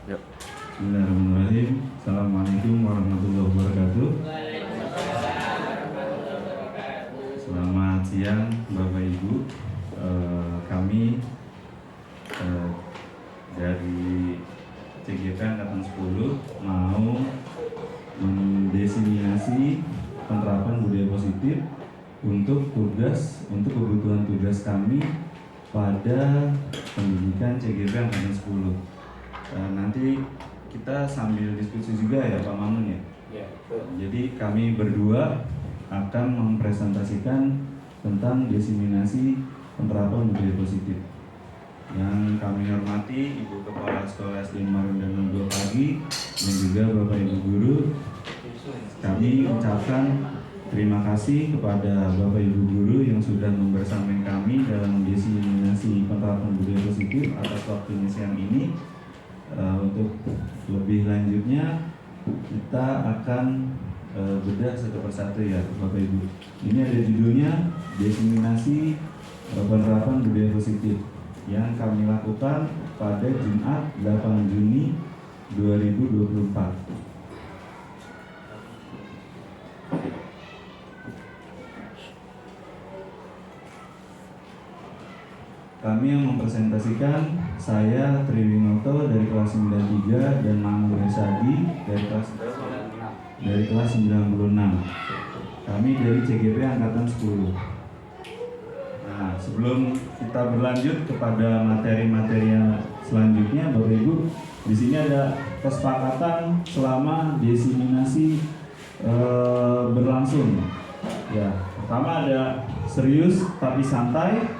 Yuk. Bismillahirrahmanirrahim. Assalamualaikum warahmatullahi wabarakatuh. Selamat siang Bapak Ibu. Kami dari CGP Angkatan 10 mau mendesimasi penerapan budaya positif untuk kebutuhan tugas kami pada pendidikan CGP Angkatan 10. Nanti kita sambil diskusi juga ya Pak Mamun ya. Jadi kami berdua akan mempresentasikan tentang diseminasi penerapan budaya positif. Yang kami hormati Ibu Kepala Sekolah SD Marundan 2 Pagi dan juga Bapak Ibu Guru. Kami ucapkan terima kasih kepada Bapak Ibu Guru yang sudah membersamai kami dalam diseminasi penerapan budaya positif atas waktunya siang ini. Untuk lebih lanjutnya kita akan bedah satu persatu ya Bapak Ibu. Ini ada judulnya diseminasi penerapan budaya positif yang kami lakukan pada Jumat 8 Juni 2024. Kami yang mempresentasikan saya Triwinoto dari kelas 93 dan Mamun Bersadi dari kelas 96. Kami dari CGP Angkatan 10. Nah, sebelum kita berlanjut kepada materi-materi yang selanjutnya, Bapak Ibu, di sini ada kesepakatan selama diseminasi berlangsung. Ya, pertama ada serius tapi santai.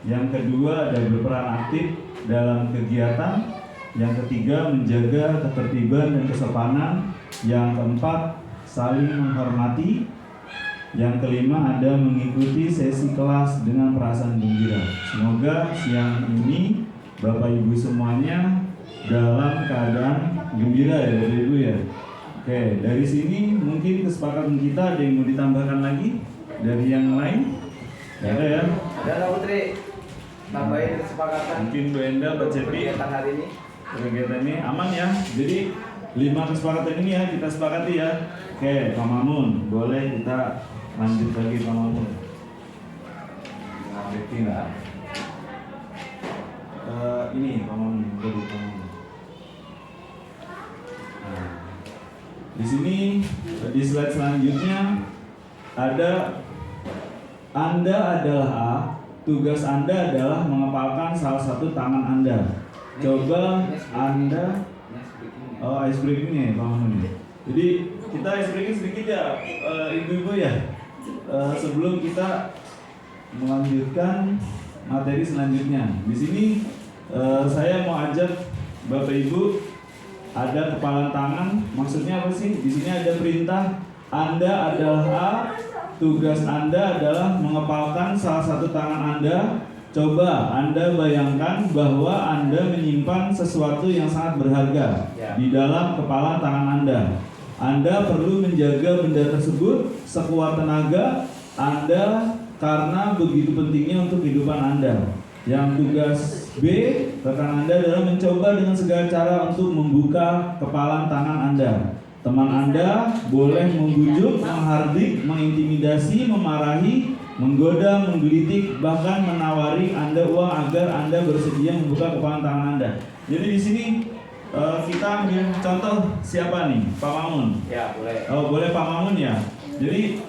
Yang kedua ada berperan aktif dalam kegiatan. Yang ketiga menjaga ketertiban dan kesopanan. Yang keempat saling menghormati. Yang kelima ada mengikuti sesi kelas dengan perasaan gembira. Semoga siang ini Bapak Ibu semuanya dalam keadaan gembira ya Bapak Ibu ya. Oke, dari sini mungkin kesepakatan kita ada yang mau ditambahkan lagi dari yang lain? Gak ada ya? Ada Putri. Tambahin kesepakatan. Mungkin Bu Enda, Pak Cepi, kegiatan hari ini. Kegiatan ini aman ya. Jadi 5 kesepakatan ini ya kita sepakati ya. Oke, Pak Mamun, boleh kita lanjut lagi Pak Mamun. Ini Pak Mamun, boleh Pak Mamun. Nah, di sini di slide selanjutnya ada Anda adalah A. Tugas Anda adalah mengepalkan salah satu tangan Anda. Coba Anda ice breaking nih Pak Mamun. Jadi kita ice breaking sedikit ya Ibu-ibu ya. Sebelum kita melanjutkan materi selanjutnya. Di sini saya mau ajak Bapak Ibu ada kepalan tangan. Maksudnya apa sih? Di sini ada perintah Anda adalah A. Tugas Anda adalah mengepalkan salah satu tangan Anda. Coba Anda bayangkan bahwa Anda menyimpan sesuatu yang sangat berharga di dalam kepalan tangan Anda. Anda perlu menjaga benda tersebut sekuat tenaga Anda karena begitu pentingnya untuk kehidupan Anda. Yang tugas B, rekan Anda adalah mencoba dengan segala cara untuk membuka kepalan tangan Anda. Teman Anda boleh membujuk, menghardik, mengintimidasi, memarahi, menggoda, menggelitik, bahkan menawari Anda uang agar Anda bersedia membuka kepalan tangan Anda. Jadi di sini kita ambil contoh siapa nih? Pak Mamun. Ya, boleh. Oh, boleh Pak Mamun ya. Jadi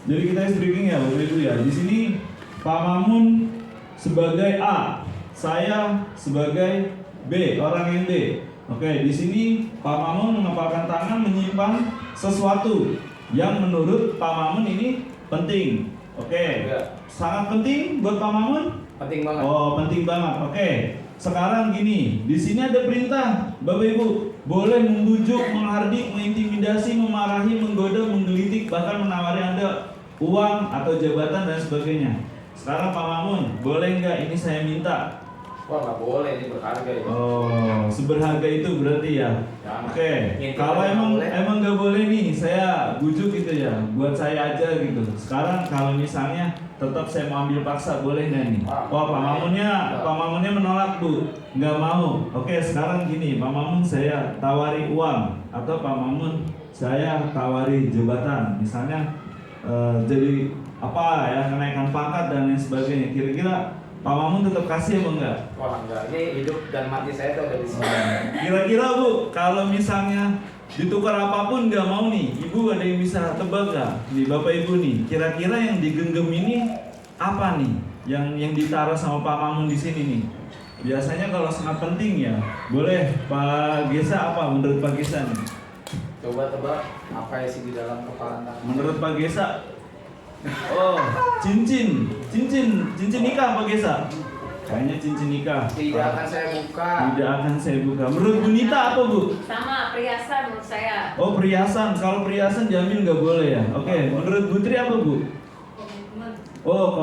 kita speaking ya, Bapak Ibu ya. Di sini Pak Mamun sebagai A, saya sebagai B, orang yang D. Oke, di sini Pak Mamun mengepalkan tangan menyimpan sesuatu yang menurut Pak Mamun ini penting. Oke, sangat penting buat Pak Mamun? Penting banget. Oh, penting banget. Oke, sekarang gini, di sini ada perintah, Bapak Ibu boleh membujuk, menghardik, mengintimidasi, memarahi, menggoda, menggelitik, bahkan menawari Anda uang atau jabatan dan sebagainya. Sekarang Pak Mamun, boleh nggak ini saya minta Wah nggak boleh, ini berharga ya. Oh, seberharga itu berarti ya. Jangan. Oke, Ngintip kalau aja emang nggak boleh. emang nggak boleh nih, saya bujuk gitu ya, buat saya aja gitu. Sekarang kalau misalnya tetap saya mau ambil paksa, boleh nggak nih? Ah, Wah, boleh. Pak Mamunnya menolak bu, nggak mau. Oke, sekarang gini, Pak Mamun saya tawari uang atau Pak Mamun saya tawari jabatan, misalnya jadi apa ya, kenaikan pangkat dan lain sebagainya. Kira-kira Pak Mamun tetap kasih apa enggak? Wah enggak, ini hidup dan mati saya tuh ada di sini. Kira-kira Bu, kalau misalnya ditukar apapun nggak mau nih, Ibu ada yang bisa tebak nggak? Nih Bapak Ibu nih, kira-kira yang digenggam ini apa nih? Yang ditaruh sama Pak Mamun di sini nih? Biasanya kalau sangat penting ya, boleh Pak Gesa apa menurut Pak Gesa nih? Coba tebak apa isi di dalam kepala Anda? Menurut Pak Gesa, oh cincin nikah Pak Gesa? Kayaknya cincin nikah. Tidak akan saya buka. Tidak akan saya buka. Menurut Bu Nita apa Bu? Sama perhiasan menurut saya. Oh perhiasan, kalau perhiasan diambil nggak boleh ya? Oke, menurut Putri apa Bu? Komitmen. Oh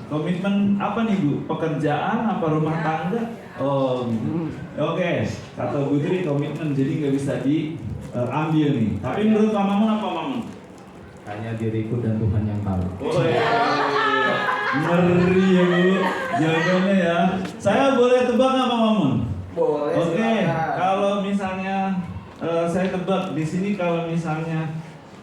komitmen apa nih Bu? Pekerjaan apa rumah tangga? Oh gitu. Oke, kata Putri komitmen jadi nggak bisa diambil nih. Tapi menurut Pak Mamun apa Mamun? Hanya diriku dan Tuhan yang tahu. Oh iya. Ngeri ya Bu, jawabannya ya. Saya boleh tebak nggak Pak Mamun? Boleh. Oke, silakan. kalau misalnya saya tebak di sini kalau misalnya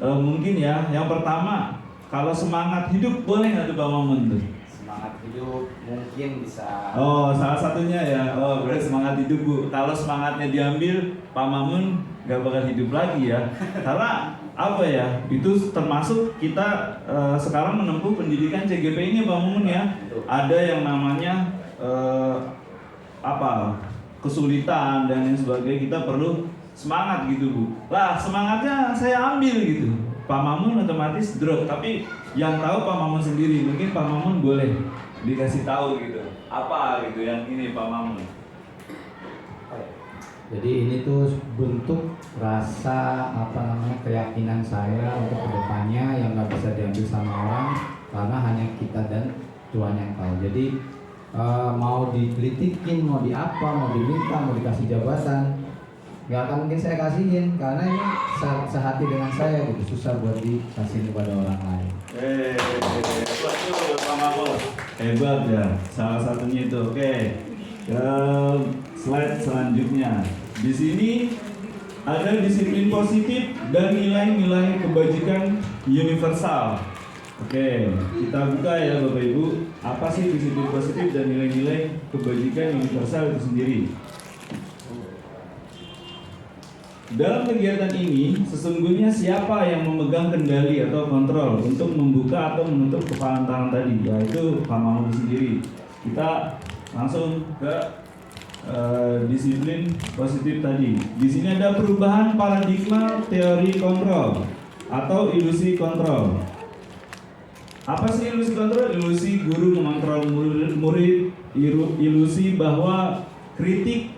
mungkin ya, yang pertama kalau semangat hidup boleh nggak tuh Pak Mamun tuh? Semangat hidup mungkin bisa. Oh, salah satunya ya. Oh, berarti semangat hidup Bu. Kalau semangatnya diambil, Pak Mamun nggak bakal hidup lagi ya. Karena apa ya? Itu termasuk kita sekarang menempuh pendidikan CGP ini Pak Mamun ya. Ada yang namanya apa? Kesulitan dan lain sebagainya, kita perlu semangat gitu Bu. Lah semangatnya saya ambil gitu. Pak Mamun otomatis drop. Tapi yang tahu Pak Mamun sendiri. Mungkin Pak Mamun boleh dikasih tahu gitu. Apa gitu yang ini Pak Mamun? Jadi ini tuh bentuk rasa keyakinan saya untuk kedepannya yang nggak bisa diambil sama orang karena hanya kita dan Tuhan yang tahu. Jadi mau dikritikin, mau diapa, mau diminta, mau dikasih jabatan, nggak akan mungkin saya kasihin karena ini sehati dengan saya gitu, susah buat dikasihin kepada orang lain. Hebat tuh Pak Mamun. Hebat ya. Salah satunya itu. Oke. Ke slide selanjutnya. Di sini ada disiplin positif dan nilai-nilai kebajikan universal. Oke, kita buka ya Bapak Ibu. Apa sih disiplin positif dan nilai-nilai kebajikan universal itu sendiri? Dalam kegiatan ini, sesungguhnya siapa yang memegang kendali atau kontrol untuk membuka atau menutup kepalan tangan tadi? Yaitu Pak Mamun sendiri. Kita langsung ke disiplin positif tadi. Di sini ada perubahan paradigma teori kontrol atau ilusi kontrol. Apa sih ilusi kontrol? Ilusi guru mengontrol murid, ilusi bahwa kritik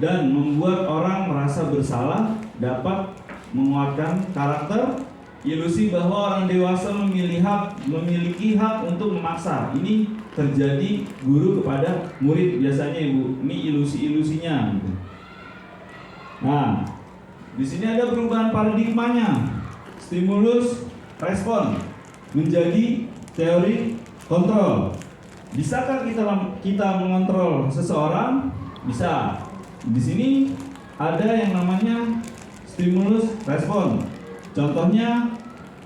dan membuat orang merasa bersalah dapat menguatkan karakter, ilusi bahwa orang dewasa memiliki hak untuk memaksa. Ini terjadi guru kepada murid biasanya Ibu. Ini ilusi-ilusinya. Gitu. Nah, di sini ada perubahan paradigmanya. Stimulus respon menjadi teori kontrol. Bisakah kita mengontrol seseorang? Bisa. Di sini ada yang namanya stimulus respon. Contohnya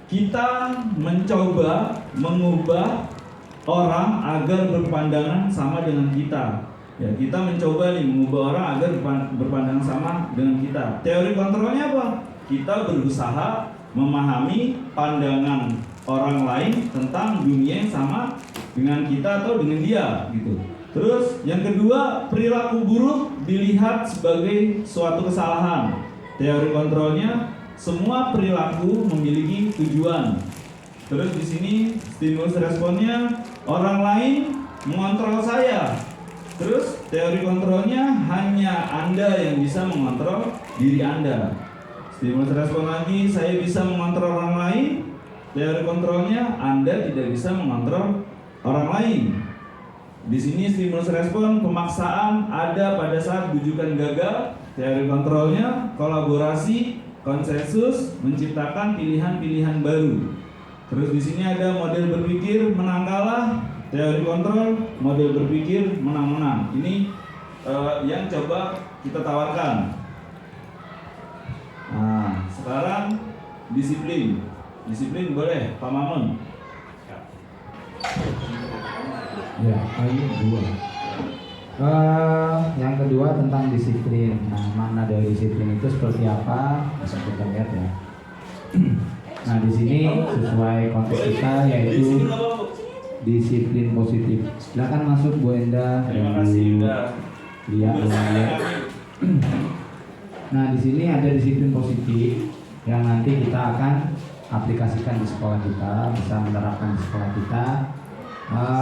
kita mencoba mengubah orang agar berpandangan sama dengan kita. Ya, kita mencoba nih mengubah orang agar berpandangan sama dengan kita. Teori kontrolnya apa? Kita berusaha memahami pandangan orang lain tentang dunia yang sama dengan kita atau dengan dia gitu. Terus yang kedua, perilaku buruk dilihat sebagai suatu kesalahan. Teori kontrolnya, semua perilaku memiliki tujuan. Terus di sini stimulus responnya, orang lain mengontrol saya. Terus teori kontrolnya, hanya Anda yang bisa mengontrol diri Anda. Stimulus respon lagi, saya bisa mengontrol orang lain. Teori kontrolnya, Anda tidak bisa mengontrol orang lain. Di sini stimulus respon pemaksaan ada pada saat bujukan gagal, teori kontrolnya, kolaborasi, konsensus, menciptakan pilihan-pilihan baru. Terus di sini ada model berpikir menang kalah, teori kontrol, model berpikir menang-menang. Ini yang coba kita tawarkan. Nah, sekarang disiplin. Disiplin boleh, Pak Mamun. Ya, ayat 2. Yang kedua tentang disiplin. Nah, makna dari disiplin itu seperti apa? Bisa kita lihat ya. Nah, di sini sesuai konteks kita yaitu disiplin positif. Silakan masuk Bu Enda. Terima kasih udah. Lia. Nah, di sini ada disiplin positif yang nanti kita akan aplikasikan di sekolah kita, bisa menerapkan di sekolah kita.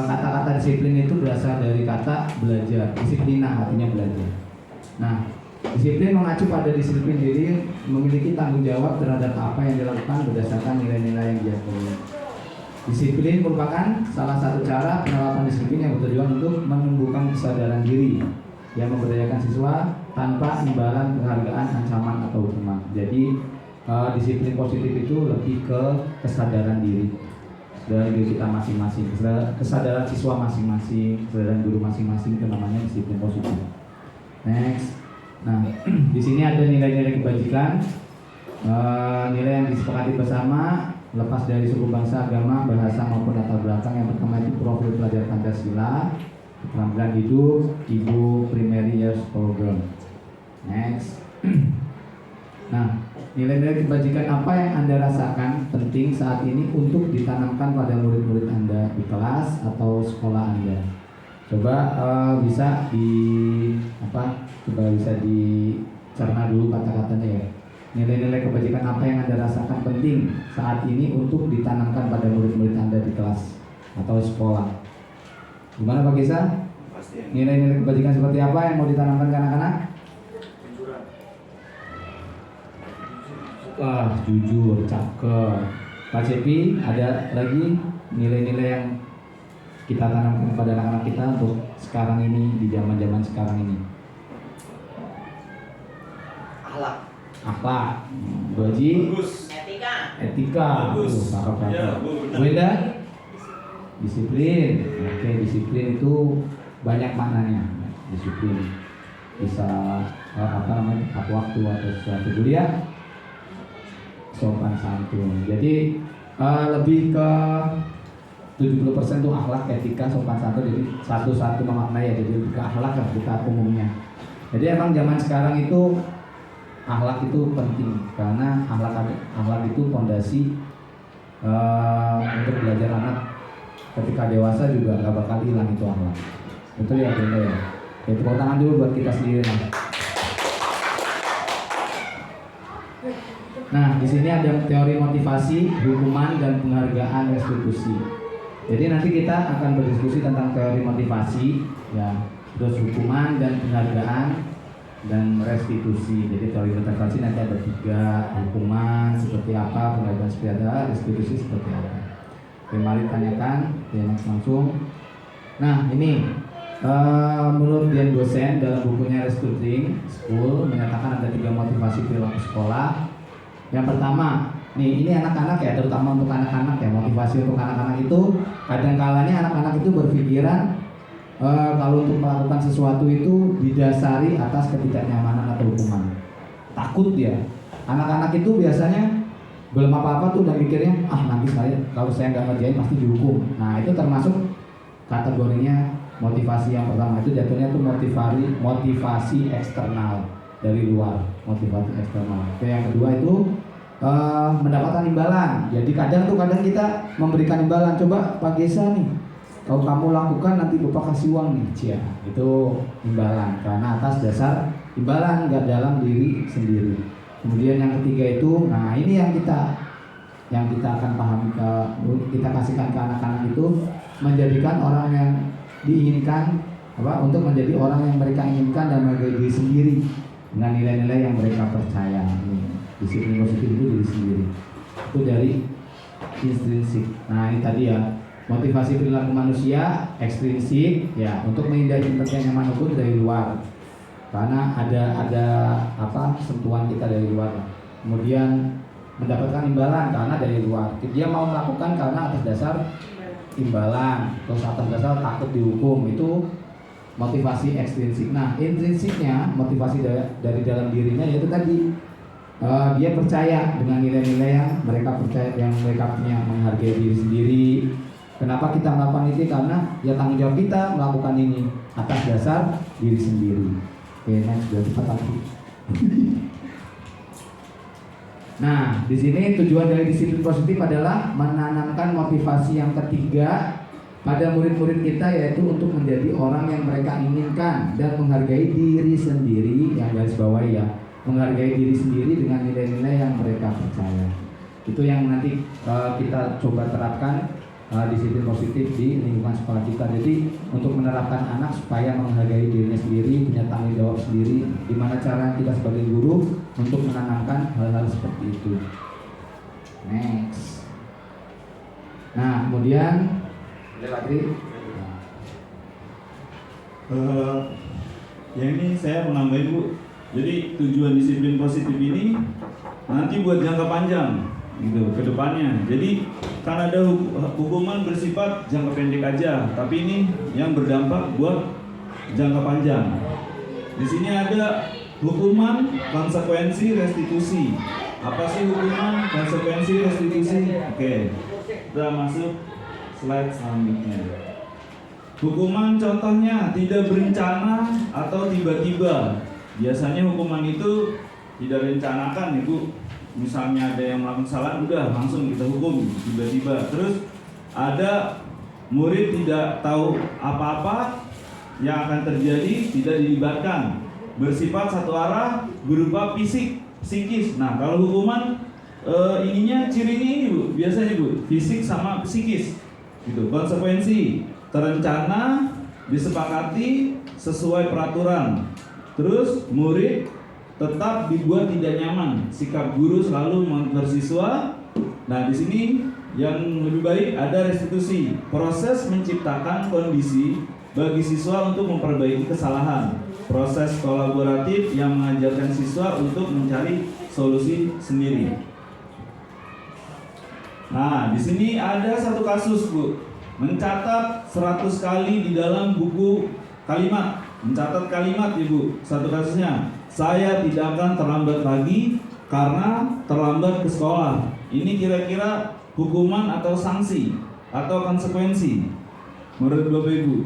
Kata-kata disiplin itu berasal dari kata belajar. Disiplina artinya belajar. Nah, disiplin mengacu pada disiplin diri, memiliki tanggung jawab terhadap apa yang dilakukan berdasarkan nilai-nilai yang diakui. Disiplin merupakan salah satu cara penerapan disiplin yang bertujuan untuk menumbuhkan kesadaran diri yang memberdayakan siswa tanpa imbalan penghargaan, ancaman atau hukuman. Jadi disiplin positif itu lebih ke kesadaran diri dari diri kita masing-masing, kesadaran siswa masing-masing, kesadaran guru masing-masing, itu namanya disiplin positif. Next, nah di sini ada nilai-nilai kebajikan, nilai yang disepakati bersama, lepas dari suku, bangsa, agama, bahasa maupun latar belakang. Yang pertama itu profil pelajar Pancasila, keterampilan hidup, Ibu Primary Years Program. Next. Nah, nilai-nilai kebajikan apa yang Anda rasakan penting saat ini untuk ditanamkan pada murid-murid Anda di kelas atau sekolah Anda? Coba bisa dicerna dulu kata-katanya ya. Nilai-nilai kebajikan apa yang Anda rasakan penting saat ini untuk ditanamkan pada murid-murid Anda di kelas atau sekolah? Gimana Pak Gesa? Nilai-nilai kebajikan seperti apa yang mau ditanamkan ke anak-anak? Wah, jujur, cakep. Pak Cepi, ada lagi nilai-nilai yang kita tanamkan kepada anak-anak kita untuk sekarang ini, di zaman-zaman sekarang ini? Akhlak. Bu Haji? Etika. Bagus. Cakep. Ya, Bu Enda? Disiplin. Oke, disiplin itu banyak maknanya. Disiplin bisa tepat waktu atau sesuatu. Kuliah sopan santun. Jadi lebih ke 70% itu akhlak, etika, sopan santun. Jadi satu-satu memaknai ya. Jadi lebih ke akhlak lah kita umumnya. Jadi emang zaman sekarang itu akhlak itu penting karena akhlak itu fondasi untuk belajar anak ketika dewasa juga nggak bakal hilang itu akhlak. Betul ya Bunda ya. Tepuk tangan dulu buat kita sendiri lah. Nah, di sini ada teori motivasi, hukuman, dan penghargaan restitusi. Jadi nanti kita akan berdiskusi tentang teori motivasi, ya, terus hukuman dan penghargaan dan restitusi. Jadi teori motivasi nanti ada 3, hukuman seperti apa, penghargaan seperti apa, restitusi seperti apa. Oke, mari tanyakan, ya, langsung. Nah, ini menurut Dian dosen dalam bukunya Restructuring School menyatakan ada 3 motivasi perilaku sekolah. Yang pertama, nih ini anak-anak ya, terutama untuk anak-anak ya, motivasi untuk anak-anak itu kadang-kalanya anak-anak itu berpikiran kalau untuk melakukan sesuatu itu didasari atas ketidaknyamanan atau hukuman. Takut dia. Anak-anak itu biasanya belum apa-apa tuh udah mikirnya, nanti kalau saya nggak ngerjain pasti dihukum. Nah, itu termasuk kategorinya motivasi yang pertama, itu jatuhnya tuh motivasi eksternal dari luar, motivasi eksternal. Oke, yang kedua itu mendapatkan imbalan. Jadi kadang kita memberikan imbalan. Coba Pak Gesa nih, kalau kamu lakukan nanti Bapak kasih uang nih, cia. Itu imbalan karena atas dasar imbalan, nggak dalam diri sendiri. Kemudian yang ketiga itu, nah ini yang kita akan pahami, kita kasihkan ke anak-anak itu menjadikan orang yang diinginkan untuk menjadi orang yang mereka inginkan dan menjadi diri sendiri dengan nilai-nilai yang mereka percaya. Disiplin positif itu diri sendiri. Itu dari intrinsik. Nah, ini tadi ya, Motivasi perilaku manusia ekstrinsik ya untuk menghindari terjadinya manapun dari luar. Karena ada sentuhan kita dari luar. Kemudian mendapatkan imbalan karena dari luar. Dia mau melakukan karena atas dasar imbalan, terus atas dasar takut dihukum. Itu motivasi ekstrinsik. Nah, intrinsiknya motivasi dari dalam dirinya yaitu tadi dia percaya dengan nilai-nilai yang mereka percaya, yang mereka punya, menghargai diri sendiri. Kenapa kita melakukan itu? Karena ya tanggung jawab kita melakukan ini atas dasar diri sendiri. Oke, next, sudah cepat lagi. Nah, di sini tujuan dari disiplin positif adalah menanamkan motivasi yang ketiga pada murid-murid kita, yaitu untuk menjadi orang yang mereka inginkan dan menghargai diri sendiri, yang garis bawahi ya, menghargai diri sendiri dengan nilai-nilai yang mereka percaya. Itu yang nanti kita coba terapkan disiplin positif di lingkungan sekolah kita. Jadi untuk menerapkan anak supaya menghargai dirinya sendiri, punya tanggung jawab sendiri, gimana cara kita sebagai guru untuk menanamkan hal-hal seperti itu. Next. Nah, kemudian lagi yang ini saya menambahin Bu. Jadi tujuan disiplin positif ini nanti buat jangka panjang gitu ke depannya. Jadi kan ada hukuman bersifat jangka pendek aja, tapi ini yang berdampak buat jangka panjang. Di sini ada hukuman, konsekuensi, restitusi. Apa sih hukuman, konsekuensi, restitusi? Oke, kita masuk slide selanjutnya. Hukuman contohnya tidak berencana atau tiba-tiba. Biasanya hukuman itu tidak direncanakan, Ibu. Misalnya ada yang melakukan kesalahan, udah langsung kita hukum tiba-tiba. Terus ada murid tidak tahu apa-apa yang akan terjadi, tidak dilibatkan, bersifat satu arah, berupa fisik, psikis. Nah, kalau hukuman ininya cirinya ini Bu, biasanya Bu, fisik sama psikis. Gitu. Konsekuensi terencana, disepakati sesuai peraturan. Terus murid tetap dibuat tidak nyaman. Sikap guru selalu memonitor siswa. Nah, di sini yang lebih baik ada restitusi. Proses menciptakan kondisi bagi siswa untuk memperbaiki kesalahan. Proses kolaboratif yang mengajarkan siswa untuk mencari solusi sendiri. Nah, di sini ada satu kasus, Bu. Mencatat 100 kali di dalam buku kalimat. Mencatat kalimat, Ibu. Satu kasusnya, saya tidak akan terlambat lagi karena terlambat ke sekolah. Ini kira-kira hukuman atau sanksi atau konsekuensi menurut Bapak Ibu?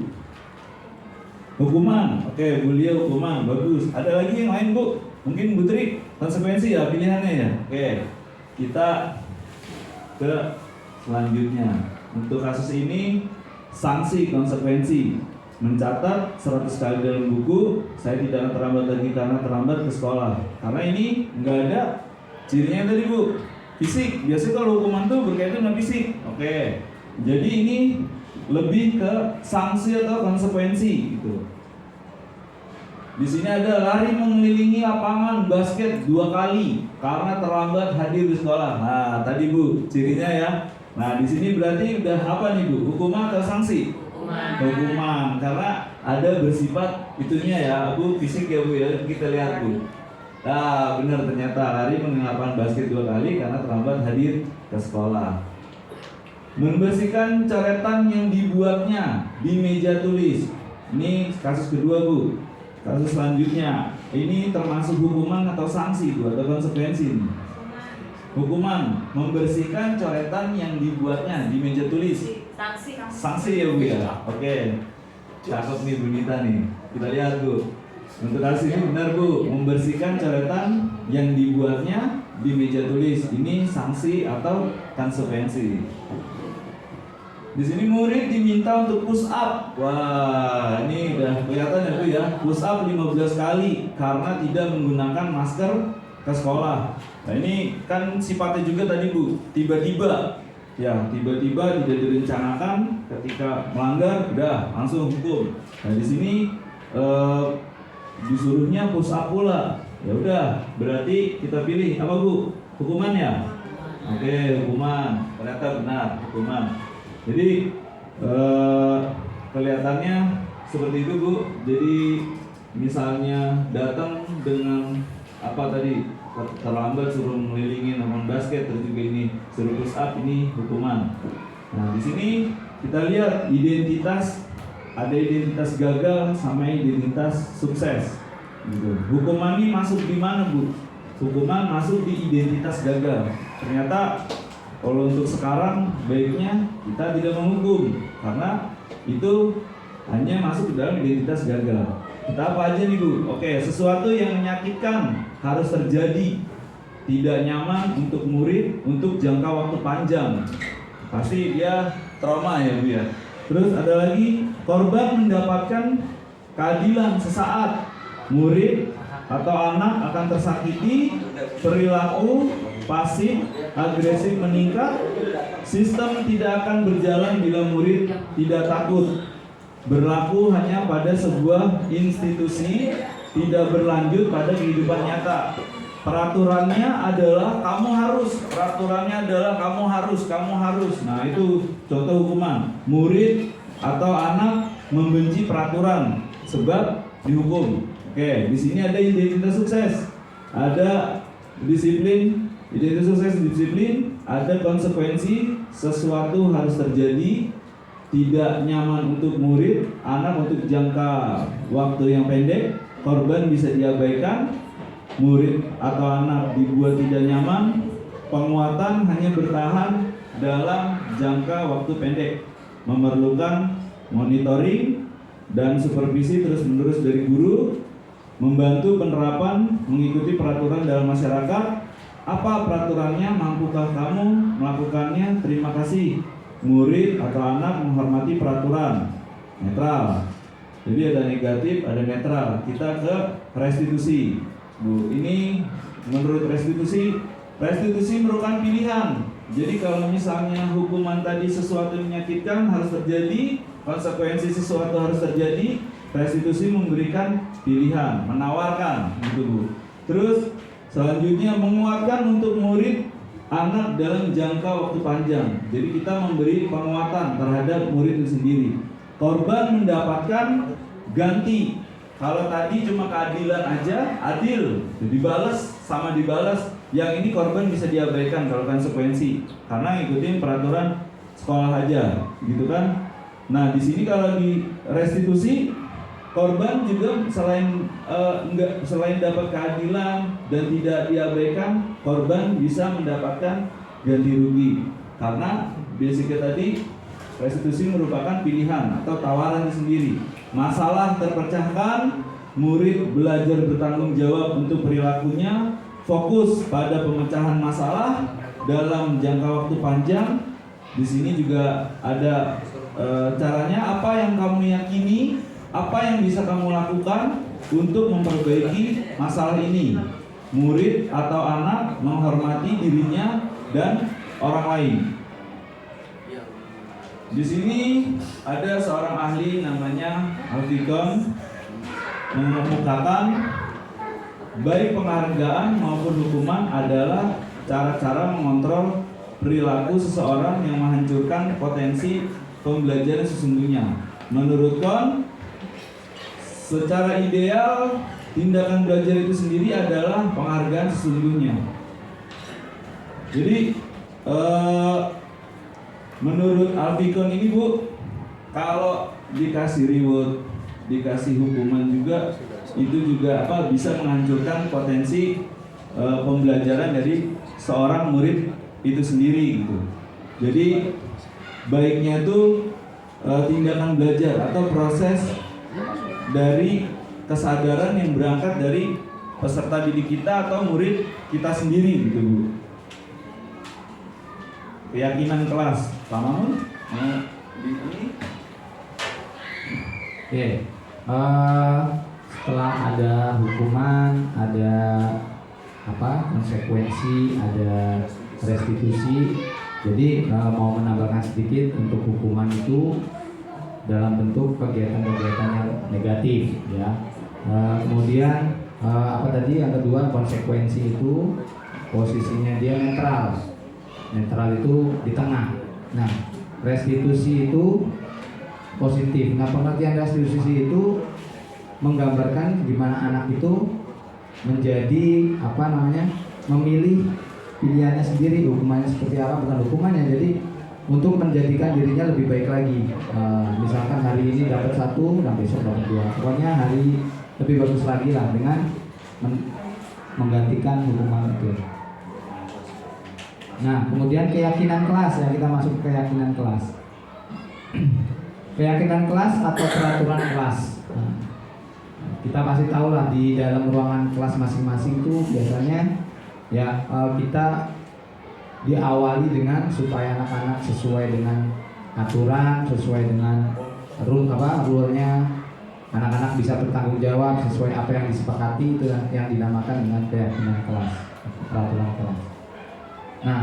Hukuman. Oke, Bu Lia hukuman. Bagus. Ada lagi yang lain, Bu? Mungkin Bu Tri konsekuensi ya pilihannya ya. Oke. Kita ke selanjutnya. Untuk kasus ini sanksi konsekuensi. Mencatat 100 kali dalam buku, saya tidak akan terlambat lagi karena terlambat ke sekolah. Karena ini nggak ada cirinya tadi Bu, fisik. Biasanya kalau hukuman tuh berkaitan dengan fisik. Oke, jadi ini lebih ke sanksi atau konsekuensi gitu. Di sini ada lari mengelilingi lapangan basket 2 kali karena terlambat hadir di sekolah. Nah, tadi Bu, cirinya ya. Nah, di sini berarti udah apa nih Bu? Hukuman atau sanksi? Hukuman, karena ada bersifat itunya ya, Bu, fisik ya Bu ya, kita lihat Bu. Nah, benar ternyata lari mengelapan basket 2 kali karena terlambat hadir ke sekolah. Membersihkan coretan yang dibuatnya di meja tulis. Ini kasus kedua Bu. Kasus selanjutnya, ini termasuk hukuman atau sanksi Bu, atau konsekuensi ini? Hukuman, membersihkan coretan yang dibuatnya di meja tulis. Sanksi ya Bu ya. Oke. Cakep nih Bu Nita nih. Kita lihat Bu. Untuk kasus ini benar Bu, membersihkan coretan yang dibuatnya di meja tulis. Ini sanksi atau konsekuensi. Di sini murid diminta untuk push up. Wah, ini udah kelihatan ya Bu ya. Push up 15 kali karena tidak menggunakan masker ke sekolah. Nah, ini kan sifatnya juga tadi Bu, tiba-tiba. Ya, tiba-tiba tidak direncanakan, ketika melanggar udah langsung hukum. Nah, di sini disuruhnya push up pula. Ya udah, berarti kita pilih apa Bu? Hukuman ya? Oke, hukuman. Ternyata benar, hukuman. Jadi kelihatannya seperti itu Bu. Jadi misalnya datang dengan apa tadi, terlambat suruh melilingin lapangan basket, terus juga ini suruh push up, ini hukuman. Nah di sini kita lihat identitas, ada identitas gagal sama identitas sukses. Gitu. Hukuman ini masuk di mana Bu? Hukuman masuk di identitas gagal. Ternyata kalau untuk sekarang baiknya kita tidak menghukum karena itu hanya masuk ke dalam identitas gagal. Kita apa aja nih Bu? Oke, sesuatu yang menyakitkan harus terjadi. Tidak nyaman untuk murid untuk jangka waktu panjang. Pasti dia trauma ya Bu ya. Terus ada lagi, korban mendapatkan keadilan sesaat. Murid atau anak akan tersakiti, perilaku pasif, agresif meningkat, sistem tidak akan berjalan bila murid tidak takut. Berlaku hanya pada sebuah institusi, tidak berlanjut pada kehidupan nyata. Peraturannya adalah kamu harus, kamu harus. Nah itu contoh hukuman. Murid atau anak membenci peraturan sebab dihukum. Oke, di sini ada identitas sukses, ada disiplin, identitas sukses disiplin, ada konsekuensi, sesuatu harus terjadi, tidak nyaman untuk murid, anak untuk jangka waktu yang pendek, korban bisa diabaikan, murid atau anak dibuat tidak nyaman, penguatan hanya bertahan dalam jangka waktu pendek, memerlukan monitoring dan supervisi terus-menerus dari guru, membantu penerapan mengikuti peraturan dalam masyarakat. Apa peraturannya? Mampukah kamu melakukannya? Terima kasih. Murid atau anak menghormati peraturan. Netral. Jadi ada negatif, ada netral. Kita ke restitusi. Bu, ini menurut restitusi merupakan pilihan. Jadi kalau misalnya hukuman tadi sesuatu yang menyakitkan harus terjadi, konsekuensi sesuatu harus terjadi, restitusi memberikan pilihan, menawarkan gitu Bu. Terus selanjutnya menguatkan untuk murid anak dalam jangka waktu panjang. Jadi kita memberi penguatan terhadap murid itu sendiri. Korban mendapatkan ganti. Kalau tadi cuma keadilan aja, adil, dibalas sama dibalas. Yang ini korban bisa diabaikan kalau konsekuensi karena ngikutin peraturan sekolah aja, gitu kan? Nah di sini kalau di restitusi, korban juga selain dapat keadilan dan tidak diabaikan, korban bisa mendapatkan ganti rugi karena basicnya tadi restitusi merupakan pilihan atau tawaran sendiri. Masalah terpecahkan, murid belajar bertanggung jawab untuk perilakunya, fokus pada pemecahan masalah dalam jangka waktu panjang. Di sini juga ada caranya, apa yang kamu yakini, apa yang bisa kamu lakukan untuk memperbaiki masalah ini. Murid atau anak menghormati dirinya dan orang lain. Di sini ada seorang ahli namanya Alfikon mengemukakan baik penghargaan maupun hukuman adalah cara-cara mengontrol perilaku seseorang yang menghancurkan potensi pembelajaran sesungguhnya. Menurut Kon, secara ideal tindakan belajar itu sendiri adalah penghargaan sesungguhnya. Jadi menurut Alfikon ini Bu, kalau dikasih reward, dikasih hukuman juga, itu juga bisa menghancurkan potensi pembelajaran dari seorang murid itu sendiri gitu. Jadi baiknya itu tindakan belajar atau proses dari kesadaran yang berangkat dari peserta didik kita atau murid kita sendiri gitu Bu. Keyakinan kelas, Pak Mamun di ini. Oke, setelah ada hukuman, ada konsekuensi, ada restitusi. Jadi mau menambahkan sedikit untuk hukuman itu dalam bentuk kegiatan-kegiatan yang negatif, ya. Kemudian yang kedua, konsekuensi itu posisinya dia netral. Netral itu di tengah. Nah, restitusi itu positif. Nah, pengertian restitusi itu menggambarkan gimana anak itu menjadi memilih pilihannya sendiri, hukumannya seperti apa, bukan hukumannya, jadi untuk menjadikan dirinya lebih baik lagi. Misalkan hari ini dapat 1, dan besok dapat 2, pokoknya hari lebih bagus lagi lah dengan menggantikan hukuman itu. Nah, kemudian keyakinan kelas, ya, kita masuk ke keyakinan kelas. Keyakinan kelas atau peraturan kelas. Nah, kita pasti tahu lah di dalam ruangan kelas masing-masing itu biasanya ya kita diawali dengan supaya anak-anak sesuai dengan aturan, sesuai dengan rule-nya, anak-anak bisa bertanggung jawab sesuai apa yang disepakati, itu yang dinamakan dengan keyakinan kelas, peraturan kelas. Nah,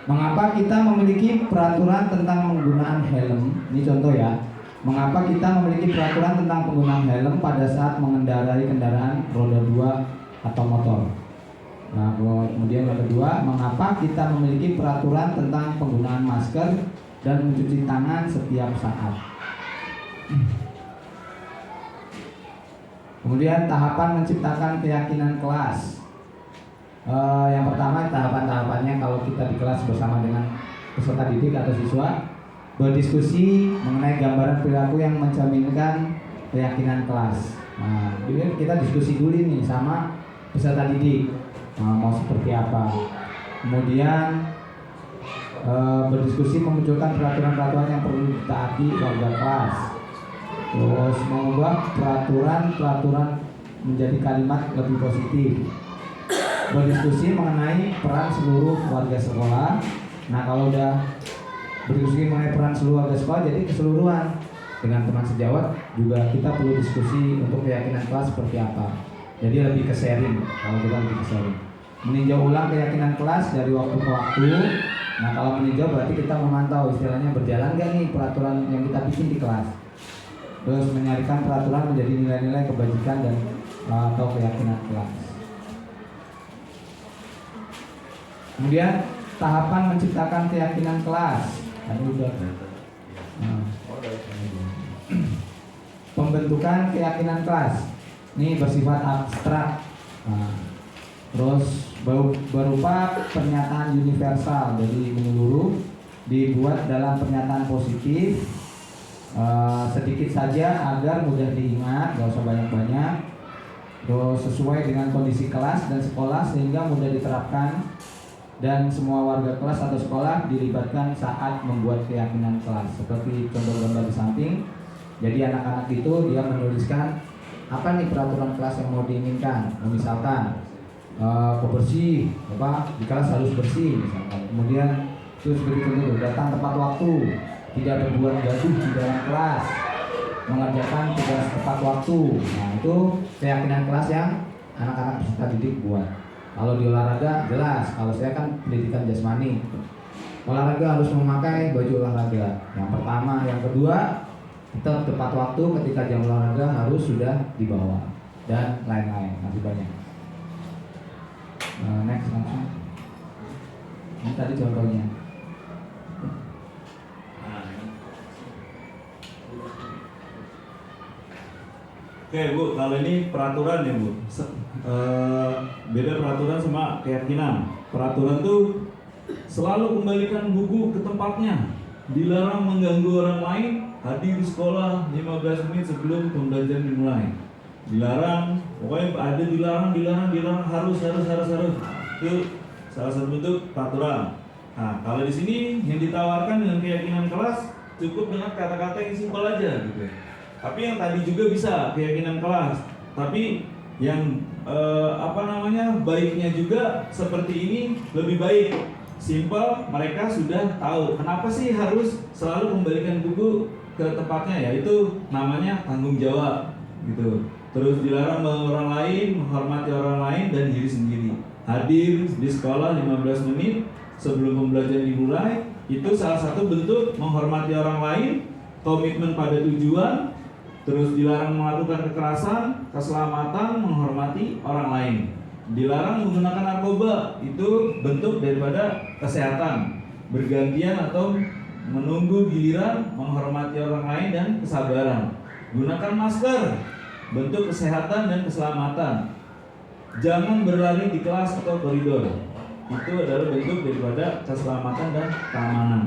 mengapa kita memiliki peraturan tentang penggunaan helm? Ini contoh ya. Mengapa kita memiliki peraturan tentang penggunaan helm pada saat mengendarai kendaraan roda 2 atau motor? Nah, kemudian yang kedua, mengapa kita memiliki peraturan tentang penggunaan masker dan mencuci tangan setiap saat? Kemudian tahapan menciptakan keyakinan kelas. Yang pertama, tahapan-tahapannya kalau kita di kelas bersama dengan peserta didik atau siswa, berdiskusi mengenai gambaran perilaku yang mencerminkan keyakinan kelas. Nah, kita diskusi dulu nih sama peserta didik, mau seperti apa. Kemudian berdiskusi memunculkan peraturan-peraturan yang perlu ditaati warga kelas. Terus mengubah peraturan-peraturan menjadi kalimat lebih positif. Berdiskusi mengenai peran seluruh warga sekolah. Nah, kalau udah berdiskusi mengenai peran seluruh warga sekolah, jadi keseluruhan dengan teman sejawat juga kita perlu diskusi untuk keyakinan kelas seperti apa. Jadi lebih ke sharing, kalau kita lebih ke sharing. Meninjau ulang keyakinan kelas dari waktu ke waktu. Nah, kalau meninjau berarti kita memantau istilahnya berjalan gak nih peraturan yang kita bikin di kelas. Terus menyarikan peraturan menjadi nilai-nilai kebajikan dan atau keyakinan kelas. Kemudian tahapan menciptakan keyakinan kelas. Pembentukan keyakinan kelas ini bersifat abstrak. Terus berupa pernyataan universal, jadi menyeluruh, dibuat dalam pernyataan positif, sedikit saja agar mudah diingat, gak usah banyak-banyak. Terus sesuai dengan kondisi kelas dan sekolah sehingga mudah diterapkan, dan semua warga kelas atau sekolah dilibatkan saat membuat keyakinan kelas. Seperti contoh gambar di samping. Jadi anak-anak itu dia menuliskan apa nih peraturan kelas yang mau diinginkan. Misalkan kebersih, di kelas harus bersih misalkan. Kemudian terus berikutnya datang tepat waktu, tidak berbuat gaduh di dalam kelas, mengerjakan tugas tepat waktu. Nah, itu keyakinan kelas yang anak-anak peserta didik buat. Kalau di olahraga jelas, kalau saya kan pendidikan jasmani, olahraga harus memakai baju olahraga. Yang pertama, yang kedua, kita tepat waktu ketika jam olahraga harus sudah dibawa, dan lain-lain, masih banyak. Next langsung. Ini tadi contohnya. Oke Bu, kalau ini peraturan ya Bu. Beda peraturan sama keyakinan. Peraturan tuh selalu kembalikan buku ke tempatnya. Dilarang mengganggu orang lain. Hadir di sekolah 15 menit sebelum pembelajaran dimulai. Dilarang, pokoknya ada dilarang, harus. Itu salah satu bentuk peraturan. Nah, kalau di sini yang ditawarkan dengan keyakinan kelas cukup dengan kata-kata yang simpel aja gitu. Tapi yang tadi juga bisa keyakinan kelas. Tapi yang baiknya juga seperti ini lebih baik. Simpel, mereka sudah tahu kenapa sih harus selalu kembalikan buku ke tempatnya, yaitu namanya tanggung jawab gitu. Terus dilarang mengganggu orang lain, menghormati orang lain dan diri sendiri. Hadir di sekolah 15 menit sebelum pembelajaran dimulai, itu salah satu bentuk menghormati orang lain, komitmen pada tujuan. Terus dilarang melakukan kekerasan, keselamatan, menghormati orang lain. Dilarang menggunakan narkoba, itu bentuk daripada kesehatan, bergantian atau menunggu giliran, menghormati orang lain, dan kesabaran. Gunakan masker, bentuk kesehatan dan keselamatan. Jangan berlari di kelas atau koridor. Itu adalah bentuk daripada keselamatan dan keamanan.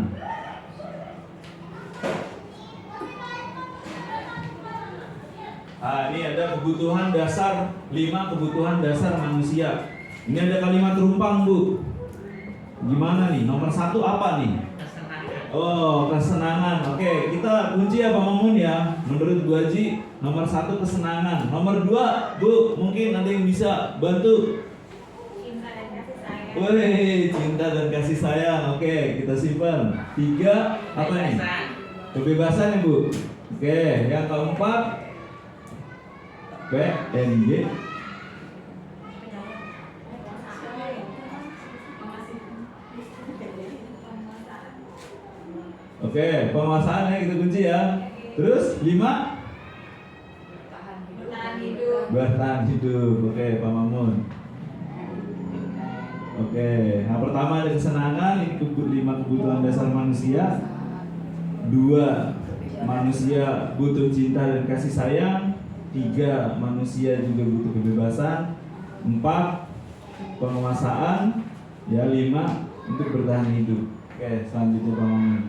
Ini ada kebutuhan dasar, 5 kebutuhan dasar manusia. Ini ada kalimat terumpang, Bu. Gimana nih? Nomor 1 apa nih? Oh, kesenangan. Oke, kita kunci ya Pak Mamun ya. Menurut Bu Haji, nomor 1 kesenangan. Nomor 2, Bu, mungkin ada yang bisa bantu. Cinta dan kasih sayang. Wih, cinta dan kasih sayang. Oke, kita simpan. 3, apa nih? Kebebasan ya Bu. Oke, yang keempat, PNG. Oke, penguasaan ya kita kunci ya. Terus 5, Bertahan hidup. bertahan hidup. Oke, Pak Mamun. Oke, yang pertama ada kesenangan, ini 5 kebutuhan dasar manusia. 2, manusia butuh cinta dan kasih sayang. 3, manusia juga butuh kebebasan. 4, penguasaan. Ya, 5, untuk bertahan hidup. Oke, selanjutnya Pak Mamun.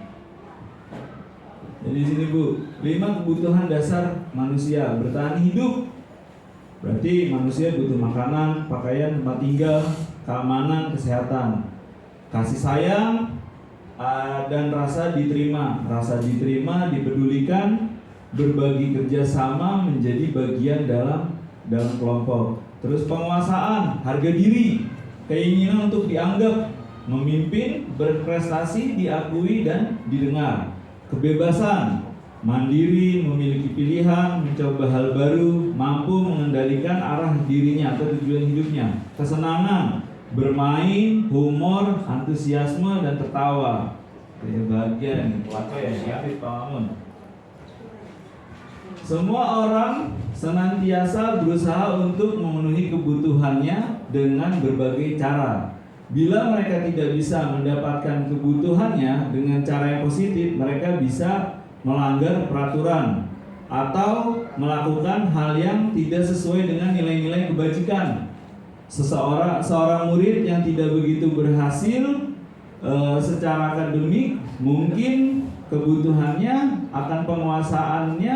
Jadi di sini Bu, 5 kebutuhan dasar manusia bertahan hidup. Berarti manusia butuh makanan, pakaian, tempat tinggal, keamanan, kesehatan, kasih sayang, dan rasa diterima. Rasa diterima, dipedulikan, berbagi kerjasama, menjadi bagian dalam kelompok. Terus penguasaan, harga diri, keinginan untuk dianggap, memimpin, berprestasi, diakui dan didengar. Kebebasan, mandiri, memiliki pilihan, mencoba hal baru, mampu mengendalikan arah dirinya atau tujuan hidupnya. Kesenangan, bermain, humor, antusiasme, dan tertawa. Bagian waktu ya siapin Pak Mamun. Semua orang senantiasa berusaha untuk memenuhi kebutuhannya dengan berbagai cara. Bila mereka tidak bisa mendapatkan kebutuhannya dengan cara yang positif, mereka bisa melanggar peraturan atau melakukan hal yang tidak sesuai dengan nilai-nilai kebajikan. Seorang murid yang tidak begitu berhasil secara akademik, mungkin kebutuhannya akan penguasaannya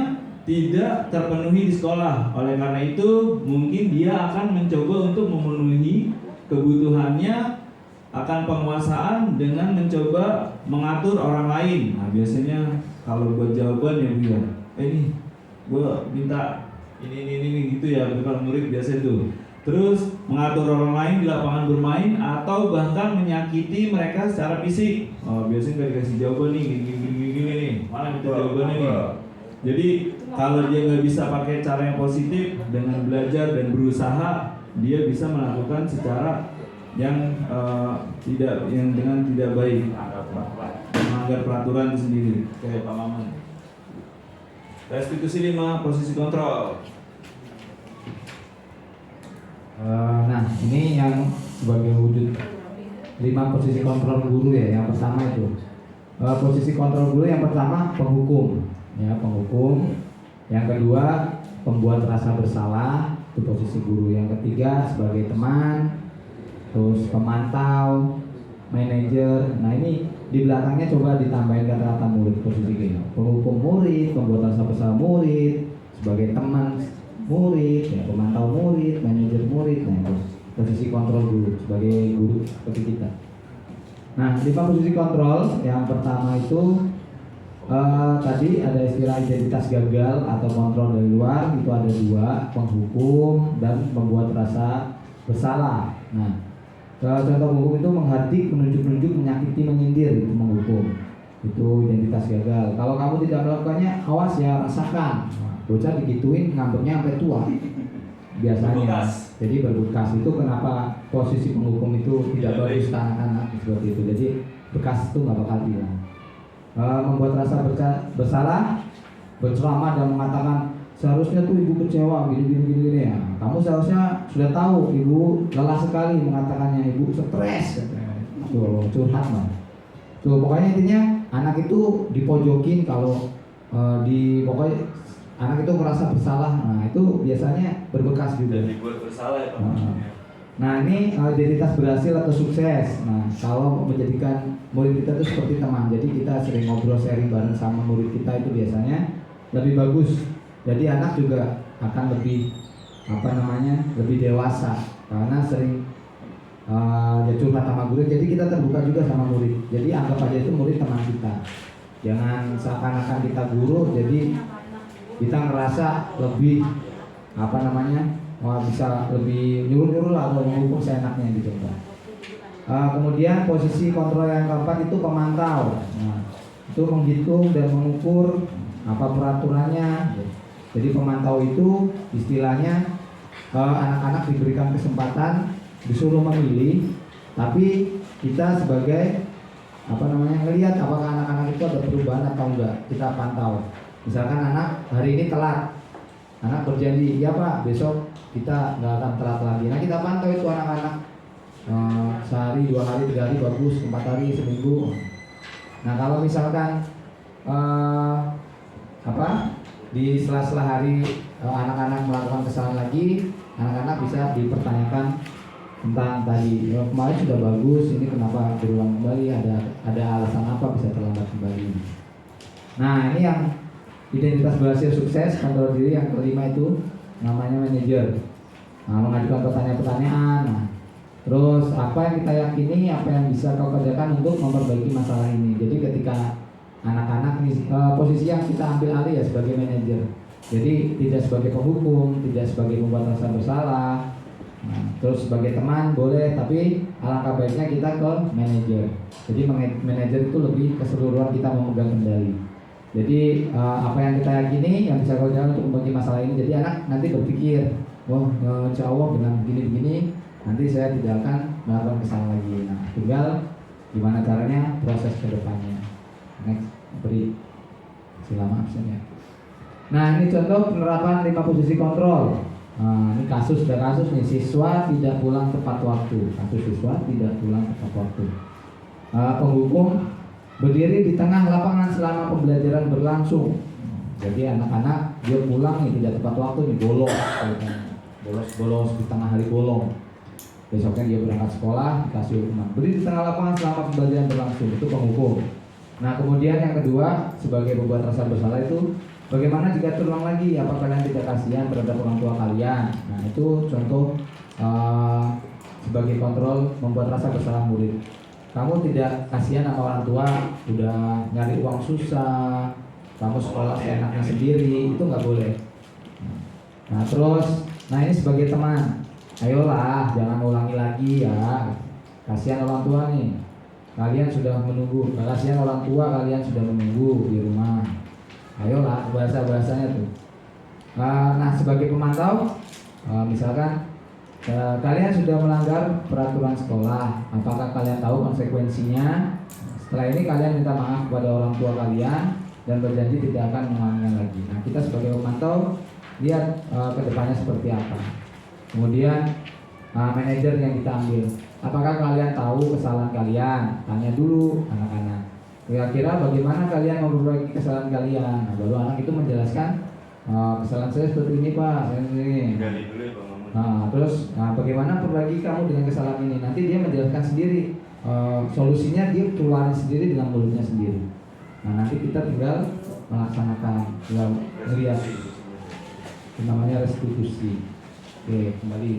tidak terpenuhi di sekolah. Oleh karena itu, mungkin dia akan mencoba untuk memenuhi kebutuhannya akan penguasaan dengan mencoba mengatur orang lain. Nah, biasanya kalau buat jawaban ya Bu ya, ini gua minta ini gitu ya, kalau murid biasa itu. Terus mengatur orang lain di lapangan bermain atau bahkan menyakiti mereka secara fisik. Oh, biasanya nggak dikasih jawaban nih, gini nih. Mana minta jawabannya nih? Jadi kalau dia nggak bisa pakai cara yang positif dengan belajar dan berusaha, dia bisa melakukan secara yang dengan tidak baik, melanggar peraturan sendiri. Kayak Pak Maman. Restitusi 5, posisi kontrol. Nah, ini yang sebagai wujud 5 posisi kontrol guru ya. Yang pertama itu posisi kontrol guru yang pertama penghukum, ya penghukum. Yang kedua pembuat rasa bersalah, itu posisi guru. Yang ketiga sebagai teman, terus pemantau, manajer. Nah ini di belakangnya coba ditambahin kata-kata murid, posisi ini. Penghukum murid, pembuat rasa bersalah murid, sebagai teman murid, ya, pemantau murid, manajer murid. Nah itu posisi kontrol guru sebagai guru seperti kita. Nah 5 posisi kontrol yang pertama itu tadi ada istilah identitas gagal atau kontrol dari luar. Itu ada 2, penghukum dan membuat rasa bersalah. Nah contoh hukum itu menghardik, menunjuk-nunjuk, menyakiti, menyindir, itu menghukum. Itu identitas gagal. Kalau kamu tidak melakukannya, awas ya, rasakan. Bocah digituin ngambeknya sampai tua biasanya. Berbekas. Jadi berbekas. Itu kenapa posisi penghukum itu tidak bagus ke anak-anak seperti itu. Jadi bekas itu nggak bakal hilang. Membuat rasa bersalah, berceramah dan mengatakan seharusnya tuh ibu kecewa gini ya. Kamu seharusnya sudah tahu ibu lelah sekali mengatakannya, ibu stres. Tuh curhat mah. Tuh pokoknya intinya anak itu dipojokin kalau pokoknya anak itu merasa bersalah. Nah itu biasanya berbekas juga. Dan dibuat bersalah ya Pak. Nah ini identitas berhasil atau sukses. Nah kalau menjadikan murid kita itu seperti teman, jadi kita sering ngobrol sharing bareng sama murid kita itu biasanya lebih bagus. Jadi anak juga akan lebih lebih dewasa karena sering curhat sama guru. Jadi kita terbuka juga sama murid. Jadi anggap aja itu murid teman kita. Jangan seakan-akan kita guru, jadi kita ngerasa lebih bisa lebih nyuruh-nyuruh lah atau menghukum seenaknya gitu kan. Kemudian posisi kontrol yang keempat itu pemantau. Nah, itu menghitung dan mengukur peraturannya. Jadi pemantau itu istilahnya anak-anak diberikan kesempatan disuruh memilih, tapi kita sebagai ngelihat apakah anak-anak itu ada perubahan atau enggak, kita pantau. Misalkan anak hari ini telat, anak berjanji, iya Pak, besok kita nggak akan telat lagi. Nah kita pantau itu anak-anak sehari, 2 hari, 3 hari bagus, 4 hari, seminggu. Nah kalau misalkan di sela-sela hari anak-anak melakukan kesalahan lagi, anak-anak bisa dipertanyakan tentang tadi kemarin sudah bagus, ini kenapa berulang kembali, ada alasan apa bisa terlambat kembali. Nah ini yang identitas berhasil sukses kontrol diri yang kelima itu namanya manajer. Nah, mengajukan pertanyaan-pertanyaan. Nah, terus apa yang kita yakini, apa yang bisa kau kerjakan untuk memperbaiki masalah ini. Jadi ketika anak-anak ini posisi yang kita ambil alih ya sebagai manajer. Jadi tidak sebagai penghukum, tidak sebagai pembuat rasa bersalah. Nah, terus sebagai teman boleh, tapi alangkah baiknya kita ke manajer. Jadi manajer itu lebih keseluruhan kita memegang kendali. Jadi apa yang kita yakini yang bisa kau jalan untuk membagi masalah ini. Jadi anak nanti berpikir, insya Allah dengan begini-begini nanti saya tidak akan melakukan kesalahan lagi. Nah, tinggal gimana caranya proses ke depannya. Next, beri selama absen ya. Nah ini contoh penerapan 5 posisi kontrol. Nah, ini kasus nih, siswa tidak pulang tepat waktu. Kasus siswa tidak pulang tepat waktu. Penghukum berdiri di tengah lapangan selama pembelajaran berlangsung. Jadi anak-anak dia pulang nih tidak tepat waktu nih, bolos di tengah hari bolong. Besoknya dia berangkat sekolah, dikasih hukuman. Berdiri di tengah lapangan selama pembelajaran berlangsung, itu penghukum. Nah kemudian yang kedua sebagai pembuat rasa bersalah itu bagaimana jika terulang lagi, apa kalian tidak kasihan terhadap orang tua kalian. Nah itu contoh sebagai kontrol membuat rasa bersalah murid. Kamu tidak kasihan sama orang tua, udah nyari uang susah, kamu sekolah seenaknya sendiri, itu nggak boleh. Nah terus, ini sebagai teman, ayolah jangan ulangi lagi ya. Kasihan orang tua nih, kalian sudah menunggu. Kasihan orang tua, kalian sudah menunggu di rumah. Ayolah, bahasa-bahasanya tuh. Nah sebagai pemantau, misalkan kalian sudah melanggar peraturan sekolah, apakah kalian tahu konsekuensinya? Setelah ini kalian minta maaf kepada orang tua kalian dan berjanji tidak akan mengulanginya lagi. Nah kita sebagai pemantau lihat ke depannya seperti apa. Kemudian manajer yang kita ambil, apakah kalian tahu kesalahan kalian? Tanya dulu anak-anak. Kira-kira bagaimana kalian memperbaiki kesalahan kalian? Nah, baru anak itu menjelaskan kesalahan saya seperti ini Pak, saya ini. Terus bagaimana perbaiki kamu dengan kesalahan ini? Nanti dia menjelaskan sendiri solusinya, dia keluarin sendiri dengan mulutnya sendiri. Nah nanti kita tinggal melaksanakan, tinggal melihat, itu namanya restitusi. Oke, kembali.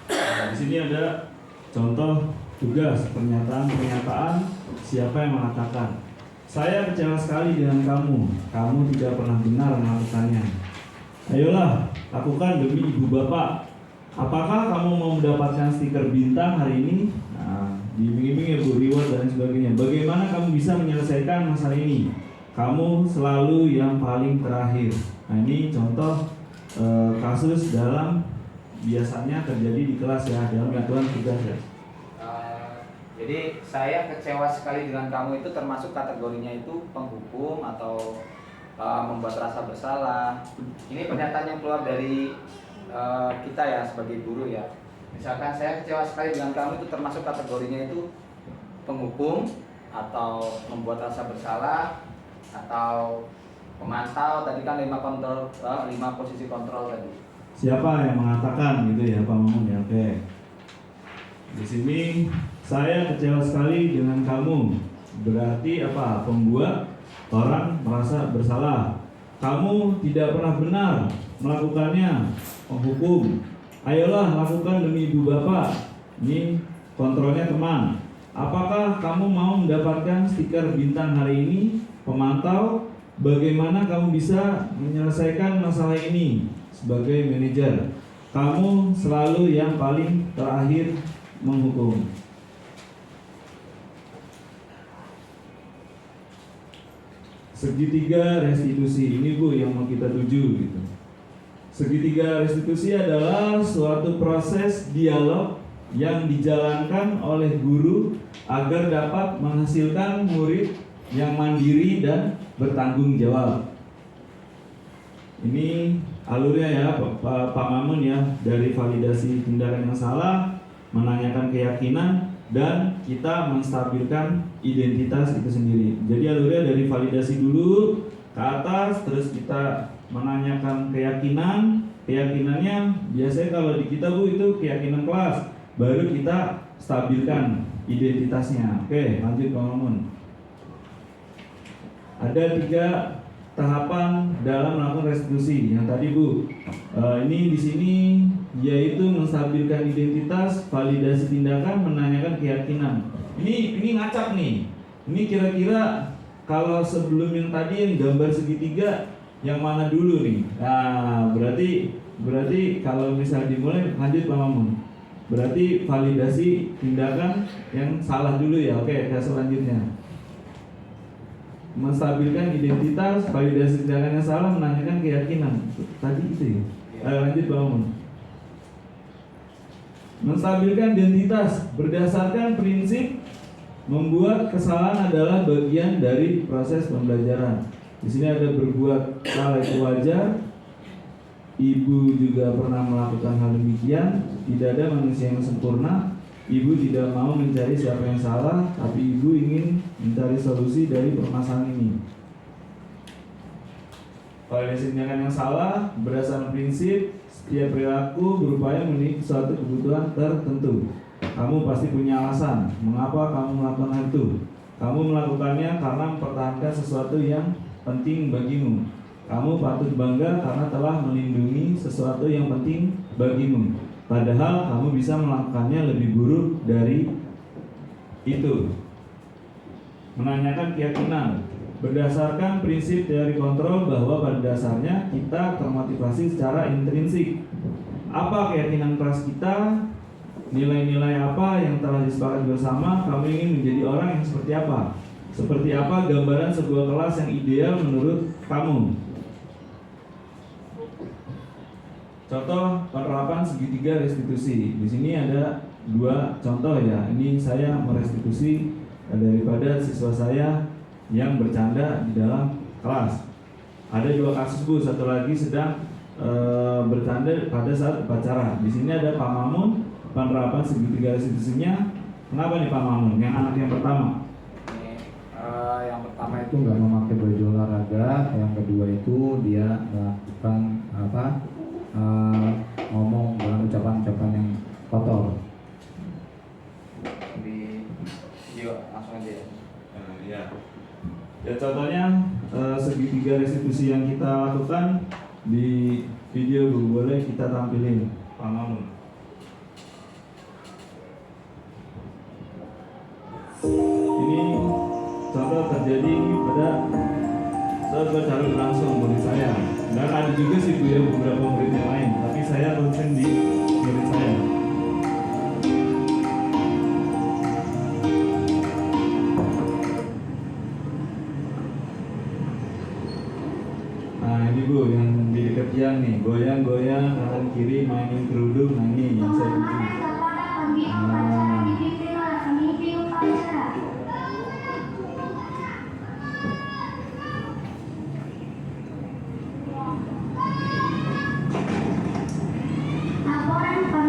Nah, di sini ada contoh tugas pernyataan siapa yang mengatakan, saya kecewa sekali dengan kamu tidak pernah benar melakukannya. Ayolah, lakukan demi ibu bapak. Apakah kamu mau mendapatkan stiker bintang hari ini? Nah, diiming-iming ibu reward dan sebagainya. Bagaimana kamu bisa menyelesaikan masalah ini? Kamu selalu yang paling terakhir. Nah ini contoh kasus dalam biasanya terjadi di kelas ya, dalam lingkungan tugas ya. Jadi saya kecewa sekali dengan kamu itu termasuk kategorinya itu penghukum atau membuat rasa bersalah. Ini pernyataan yang keluar dari kita ya sebagai guru ya. Misalkan saya kecewa sekali dengan kamu, itu termasuk kategorinya itu penghukum atau membuat rasa bersalah atau pemantau. Tadi kan 5 posisi kontrol tadi. Siapa yang mengatakan gitu ya Pak Mamun ya? Oke. Di sini saya kecewa sekali dengan kamu. Berarti apa? Pembuat orang merasa bersalah. Kamu tidak pernah benar melakukannya, penghukum. Ayolah lakukan demi ibu bapak. Ini kontrolnya teman. Apakah kamu mau mendapatkan stiker bintang hari ini? Pemantau. Bagaimana kamu bisa menyelesaikan masalah ini? Sebagai manajer, kamu selalu yang paling terakhir menghukum. Segitiga restitusi ini Bu yang mau kita tuju gitu. Segitiga restitusi adalah suatu proses dialog yang dijalankan oleh guru agar dapat menghasilkan murid yang mandiri dan bertanggung jawab. Ini alurnya ya Pak Mamun ya, dari validasi tindakan yang salah, menanyakan keyakinan, dan kita menstabilkan identitas itu sendiri. Jadi alurnya dari validasi dulu ke atas, terus kita menanyakan keyakinan. Keyakinannya biasanya kalau di kita Bu itu keyakinan kelas, baru kita stabilkan identitasnya. Oke, lanjut Pak Mamun. Ada 3 tahapan dalam melakukan restitusi. Yang tadi Bu, ini di sini yaitu menstabilkan identitas, validasi tindakan, menanyakan keyakinan. Ini ngacak nih. Ini kira-kira kalau sebelum yang tadi yang gambar segitiga, yang mana dulu nih? Nah, berarti kalau misalnya dimulai, lanjut Pak Mamun. Berarti validasi tindakan yang salah dulu ya. Oke, ke selanjutnya. Menstabilkan identitas, validasi tindakan yang salah, menanyakan keyakinan. Tadi itu ya. Lanjut Pak Mamun. Menstabilkan identitas berdasarkan prinsip membuat kesalahan adalah bagian dari proses pembelajaran. Di sini ada berbuat salah itu wajar. Ibu juga pernah melakukan hal demikian. Tidak ada manusia yang sempurna. Ibu tidak mau mencari siapa yang salah, tapi ibu ingin mencari solusi dari permasalahan ini. Validasi tindakan yang salah berdasarkan prinsip setiap perilaku berupaya memenuhi suatu kebutuhan tertentu. Kamu pasti punya alasan mengapa kamu melakukan hal itu. Kamu melakukannya karena mempertahankan sesuatu yang penting bagimu. Kamu patut bangga karena telah melindungi sesuatu yang penting bagimu. Padahal kamu bisa melakukannya lebih buruk dari itu. Menanyakan keyakinan berdasarkan prinsip teori kontrol bahwa pada dasarnya kita termotivasi secara intrinsik. Apa keyakinan kelas kita? Nilai-nilai apa yang telah disepakati bersama? Kamu ingin menjadi orang yang seperti apa? Seperti apa gambaran sebuah kelas yang ideal menurut kamu? Contoh penerapan segitiga restitusi. Di sini ada 2 contoh ya. Ini saya merestitusi daripada siswa saya yang bercanda di dalam kelas. Ada 2 kasus Bu, satu lagi sedang bercanda pada saat upacara. Di sini ada Pak Mamun, penerapan segitiga restitusinya. Kenapa nih Pak Mamun? Yang anak yang pertama. Yang pertama Itu nggak memakai baju olahraga. Yang kedua itu dia melakukan ngomong dengan ucapan-ucapan yang kotor. di video langsung aja ya. Ya. Ya contohnya segitiga restitusi yang kita lakukan di video Bu, boleh kita tampilin Pak Mamun. Ini contoh terjadi pada saat bercari langsung murid saya. Dan ada juga sih Bu ya beberapa murid yang lain, tapi saya konsen di murid saya. Nah ini Bu yang di dekat Yang nih, goyang-goyang kanan kiri, mainin kerudung, nah ini yang saya tuju.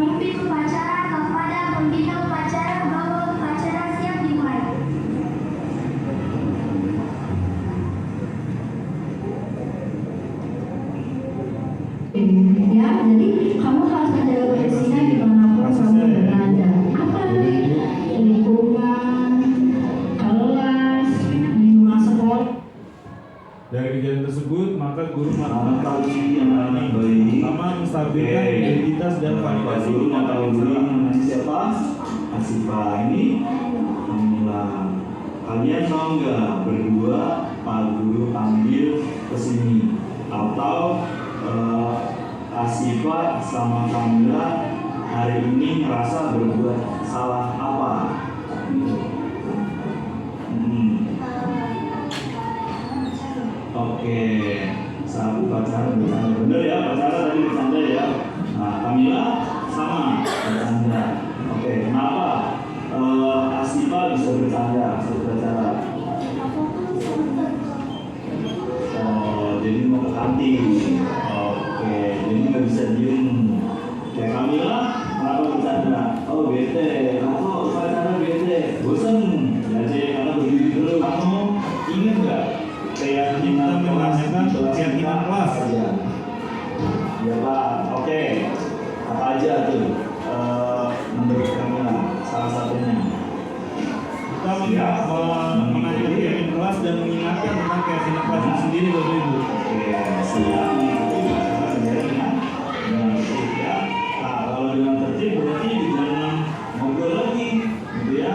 memimpin upacara kepada pembina upacara bahwa upacara siap dimulai. Ya, jadi kamu harus menjaga kebersihan dimanapun kamu berada. Apalagi lingkungan, kelas, lingkungan sekolah. Dari kejadian tersebut, maka guru melakukan kaji yang lain. Pertama, menstabilkan identitas dan validasi namanya siapa? Asifah. Ini Alhamdulillah. Kalian tahu nggak berdua Pak Guru panggil ke sini atau Asifah sama Kamila hari ini merasa berbuat salah apa? Oke, satu pacaran bercanda. Bener ya, pacaran tadi bercanda ya. Nah, Kamila sama bercanda. Oke, kenapa Asifah bisa bercanda saat pacaran? Oh, jadi mau ke kantin. Oke, jadi nggak bisa diem. Oke, Kamila kenapa bercanda? Oh, bete. Aku pacaran bete. Bosan. Ya, karena berdiri dulu. Kamu ingat nggak? kita menanyakan keyakinan kelas. Ya Pak, oke. Apa aja tuh menurut Kamila salah satunya? Kita mengajar keyakinan kelas dan mengingatkan tentang keyakinan kelas itu sendiri, Bapak Ibu. Oke, siap. Ya. Nah, kalau dengan tertib berarti dengan ngobrol lagi, gitu ya.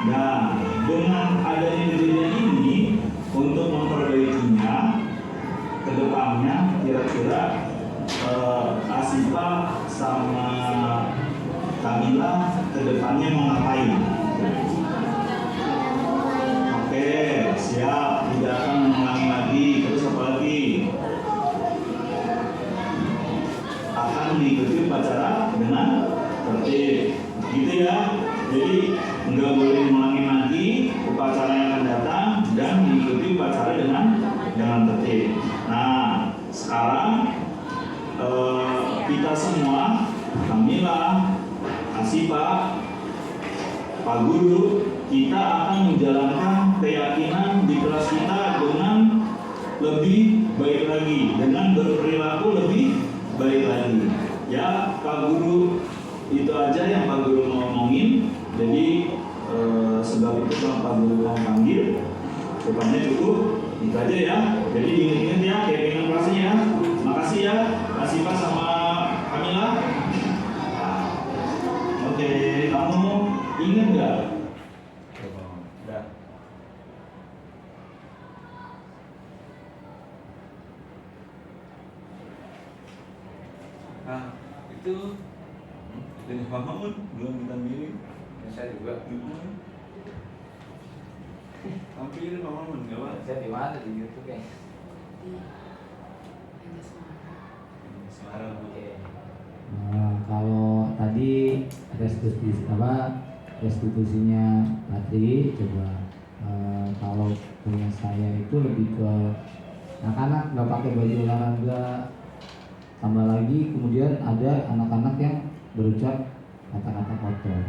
Nah, dengan adanya kejadian ini untuk memperbaikinya ke depannya kira-kira Asifah sama Kamila ke depannya mau ngapain? Oke, siap, tidak akan mengulangi lagi. Terus apa lagi? Akan diikuti upacara dengan tertib, gitu ya. Jadi nggak boleh mengulangi lagi upacara yang akan datang dan mengikuti upacara dengan tertib. Nah, sekarang kita semua, Kamila, Asifah, Pak Guru, kita akan menjalankan keyakinan di kelas kita dengan lebih baik lagi, dengan berperilaku lebih baik lagi. Ya, Pak Guru, itu aja yang Pak Guru mau ngomongin. Jadi sebab itu kalau Pak Guru mau panggil, depannya cukup itu aja ya. Jadi diingat-ingat ya keyakinan kelasnya ya. Makasih ya, Asifah sama Kamila. Oke, kamu ingat nggak? Udah. Nah, itu dari Pak Mamun belum kita milih. Saya juga. Tampilin Pak Mamun, nggak apa? Saya di mana di YouTube ya? Semarang. Oke. Nah, kalau tadi restitusinya Patri, coba kalau punya saya itu lebih ke anak-anak nggak pakai baju olahraga, tambah lagi kemudian ada anak-anak yang berucap kata-kata kotor.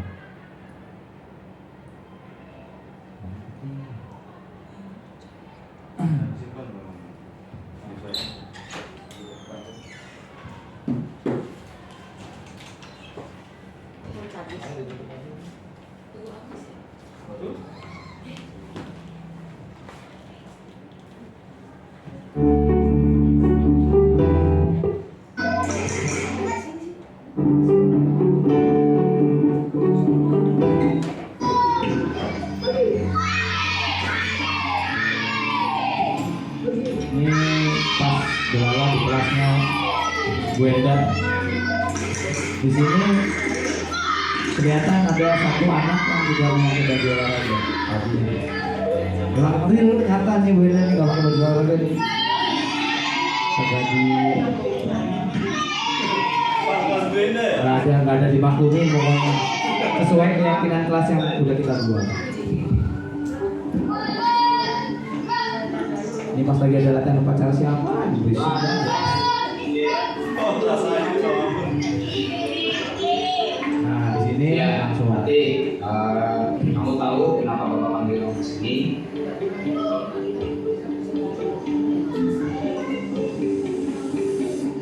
Ini pas berlalu di kelasnya Bu Enda. Di sini kelihatan ada satu anak yang juga memakai baju olahraga. Tadi lu kelihatan nih Bu Enda nih kalau pakai baju olahraga nih. Baju nggak ada dimaklumin pokoknya sesuai keyakinan kelas yang udah kita buat. Ini pas lagi ada latihan upacara siapa? Berisik banget. Oh, rasanya Pak Mamun. Oke, Ya, langsung. nanti kamu tahu kenapa Bapak panggil kamu ke sini?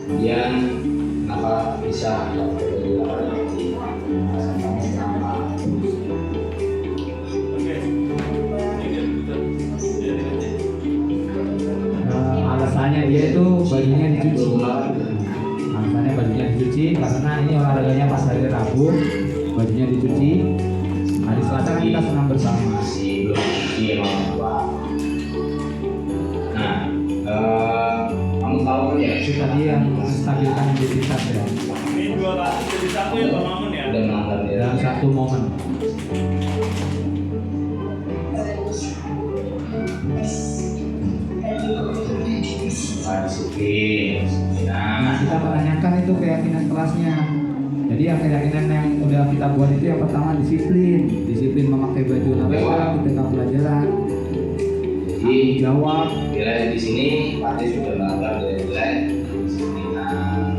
Kemudian kenapa bisa dapat kategori alasan kamu kenapa? Alasannya dia itu bajunya dicuci. Alasannya bajunya dicuci karena ini olahraganya pas hari Rabu, bajunya dicuci. Hari Selasa kan kita senam bersama. Masih belum cuci emang Bapak. Nah, kamu tahu kan ya? Itu tadi yang menstabilkan identitas ya. Ini 2 kasus jadi 1 ya Pak Mamun ya. Udah melanggar ya. Dalam satu momen. Disiplin. Nah, kita menanyakan itu keyakinan kelasnya. Jadi yang keyakinan yang udah kita buat itu yang pertama disiplin, disiplin memakai baju olahraga ketika pelajaran. Jadi Jawab. nilai di sini pasti sudah melanggar nilai disiplinan.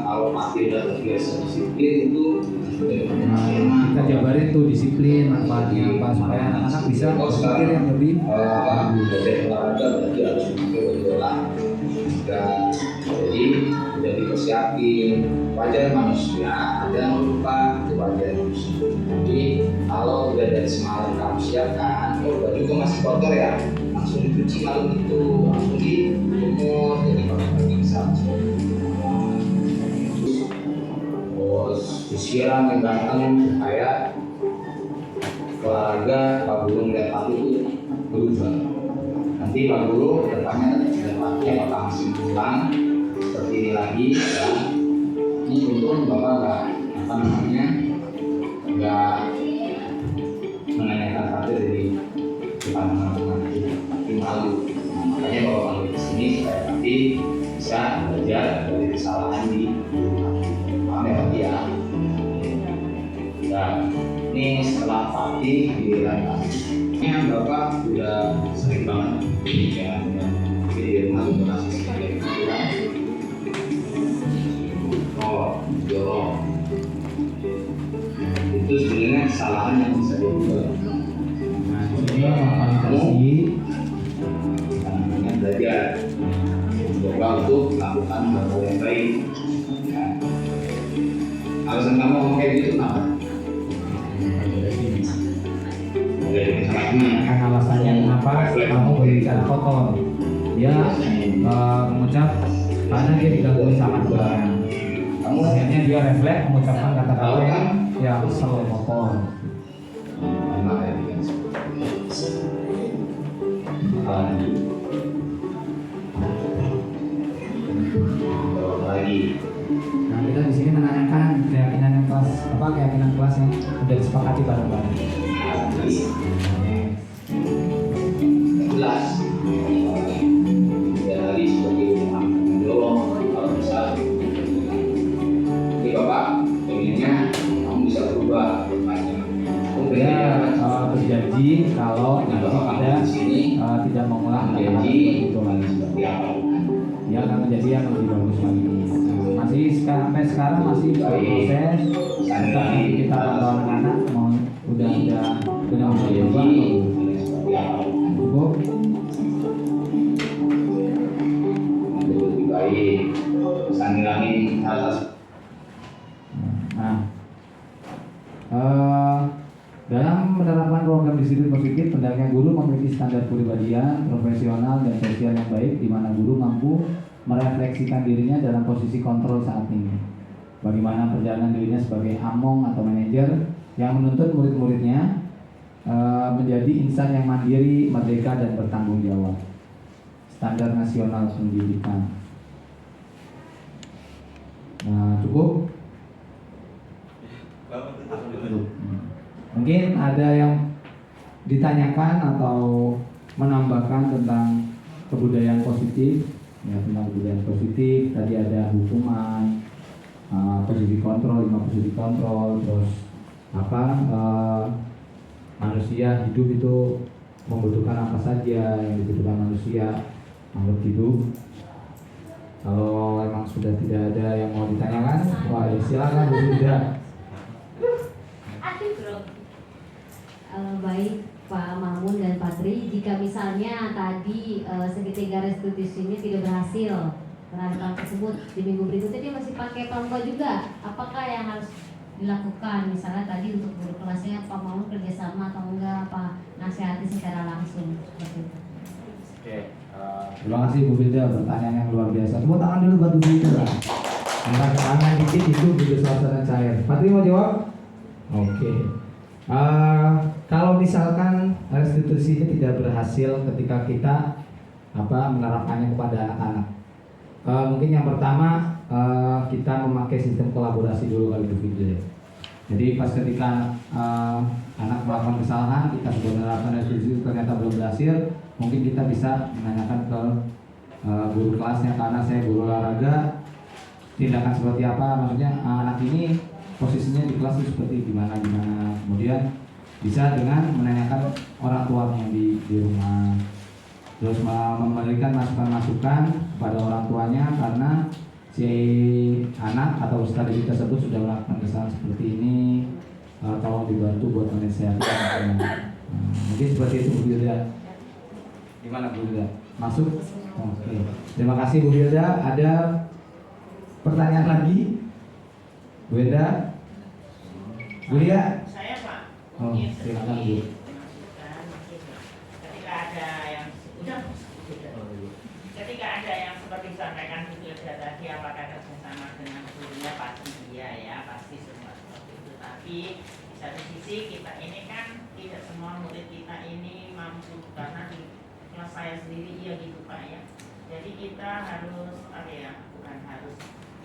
Kalau pasti udah terbiasa disiplin itu Nah, kita jabarin tuh disiplin manfaatnya apa supaya anak-anak bisa berpikir yang lebih belajar olahraga berarti harus memakai baju olahraga. Jadi udah dipersiapin. Wajar manusia ada yang lupa, itu wajar manusia. Jadi kalau udah dari semalam kamu siapkan, oh baju itu masih kotor ya, langsung dicuci malam itu, langsung dijemur, jadi kalau bisa langsung. Terus disiram yang ganteng supaya olahraga Pak Guru melihat aku itu berubah. Nanti Pak Guru depannya pakai Bapak masih pulang seperti ini lagi ya. Ini untung Bapak nggak menanyakan satu dari depan teman-teman tapi malu. Makanya Bapak panggil ke sini supaya nanti bisa belajar dari kesalahan di paham ya Pak ya. Nah, ini setelah Fatih dilakukan. Ini yang Bapak udah sering banget ya, di rumah untuk kasih sebagai pikiran. Oh, jorok. Itu sebenarnya kesalahan yang bisa diubah. Nah, di sini normalisasi. Namanya belajar. Coba untuk melakukan hal yang baik. Ya. Alasan kamu ngomong kayak gitu kenapa? Kan alasannya kenapa kamu berbicara kotor. Dia mengucap karena dia digangguin sama Tuhan. Akhirnya dia refleks mengucapkan kata-kata yang selalu kotor. Lagi. Nah, kita di sini menanyakan keyakinan kelas apa keyakinan kelas yang sudah disepakati bareng-bareng. Jelas dari sebagai mendorong kalau bisa oke Bapak pengennya kamu bisa berubah banyak Dia berjanji kalau nanti kita tidak mengulang kata-kata janji itu lagi. seperti apa Dia akan menjadi yang lebih bagus lagi. Masih sampai sekarang masih proses. Kita pantau anak-anak mau udah bisa berubah atau belum? Cukup. lebih baik bisa ngilangin rasa Nah, dalam menerapkan program disiplin positif, hendaknya guru memiliki standar kepribadian, profesional, dan sosial yang baik, di mana guru mampu merefleksikan dirinya dalam posisi kontrol saat ini. Bagaimana perjalanan dirinya sebagai among atau manajer yang menuntut murid-muridnya menjadi insan yang mandiri, merdeka, dan bertanggung jawab. Standar nasional pendidikan. Nah, cukup. Mungkin ada yang ditanyakan atau menambahkan tentang kebudayaan positif, ya tentang kebudayaan positif. Tadi ada hukuman, posisi kontrol, 5 posisi kontrol, terus manusia hidup itu membutuhkan apa saja yang dibutuhkan manusia makhluk hidup. Kalau emang sudah tidak ada yang mau ditanyakan, wah silakan Bu Hilda. Baik Pak Mamun dan Pak Tri, jika misalnya tadi segitiga restitusi ini tidak berhasil terhadap hal tersebut, di minggu berikutnya dia masih pakai pampa juga, apakah yang harus dilakukan? Misalnya tadi untuk guru kelasnya Pak Mamun kerjasama atau enggak, apa nasihati secara langsung seperti itu. Oke, Terima kasih Bu Hilda, pertanyaan yang luar biasa. Tepuk tangan dulu buat Bu Hilda. Angkat tangan dikit itu juga suasana cair. Pak Tri mau jawab? Oke. Kalau misalkan restitusi ini tidak berhasil ketika kita menerapkannya kepada anak-anak, mungkin yang pertama kita memakai sistem kolaborasi dulu kali Bu Hilda. Jadi pas ketika anak melakukan kesalahan, kita sudah menerapkan restitusi ternyata belum berhasil, mungkin kita bisa menanyakan ke guru kelasnya, karena saya guru olahraga, tindakan seperti apa, maksudnya anak ini posisinya di kelas itu seperti gimana. Kemudian bisa dengan menanyakan orang tuanya di rumah, terus memberikan masukan-masukan kepada orang tuanya, karena si anak atau ustadz kita tersebut sudah melakukan kesalahan seperti ini, tolong dibantu buat menasihati. Mungkin seperti itu Bu Hilda. Gimana Bu Hilda? Masuk? Oke. Terima kasih Bu Hilda. Ada pertanyaan lagi? Bu Hilda? Bu Lia? Saya Pak. Oh, silakan Bu. Ketika ada yang seperti disampaikan Bu Hilda tadi, apakah kerjasama dengan gurunya, pasti iya ya, pasti semua seperti itu. Tapi di satu sisi kita ini kan tidak semua murid kita ini mampu, karena di kelas saya sendiri iya gitu Pak ya. Jadi kita harus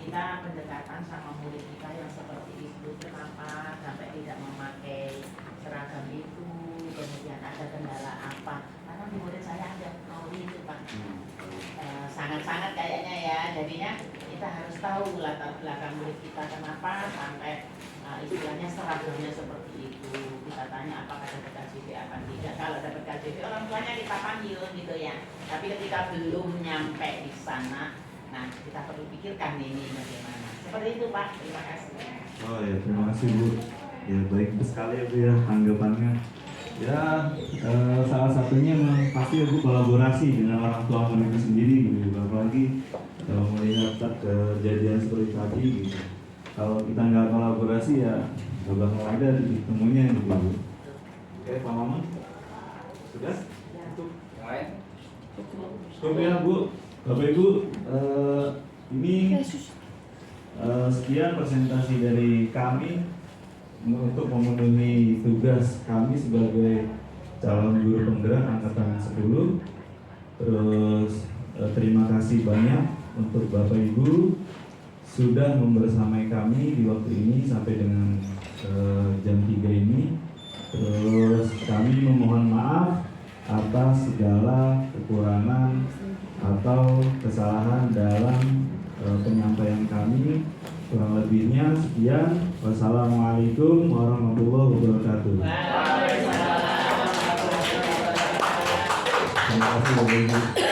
kita pendekatan sama murid kita yang seperti itu, kenapa sampai tidak memakai seragam itu, kemudian ada kendala apa, karena di murid saya ada kauli itu Pak, sangat-sangat kayaknya ya, jadinya kita harus tahu latar belakang murid kita kenapa sampai istilahnya seragamnya seperti itu. Kita tanya apakah dapat KJP apa tidak, kalau dapat KJP orang tuanya kita panggil gitu ya, tapi ketika belum nyampe di sana, nah kita perlu pikirkan ini bagaimana. Seperti itu Pak, terima kasih. Oh ya, terima kasih Bu. Ya baik sekali ya Bu ya tanggapannya. Ya salah satunya memang pasti Bu kolaborasi dengan orang tua murid sendiri gitu. Apalagi kalau melihat kejadian seperti tadi gitu. Kalau kita nggak kolaborasi ya nggak bakal ada titik temunya gitu Bu. Oke Pak Maman, sudah? Cukup. yang lain? Cukup ya Bu. Bapak Ibu, ini sekian presentasi dari kami untuk memenuhi tugas kami sebagai calon guru penggerak angkatan 10. Terus terima kasih banyak untuk Bapak Ibu sudah membersamai kami di waktu ini sampai dengan jam 3 ini. Terus kami memohon maaf atas segala kekurangan atau kesalahan dalam penyampaian kami. Kurang lebihnya sekian. Wassalamualaikum warahmatullahi wabarakatuh. Terima kasih Bapak Ibu.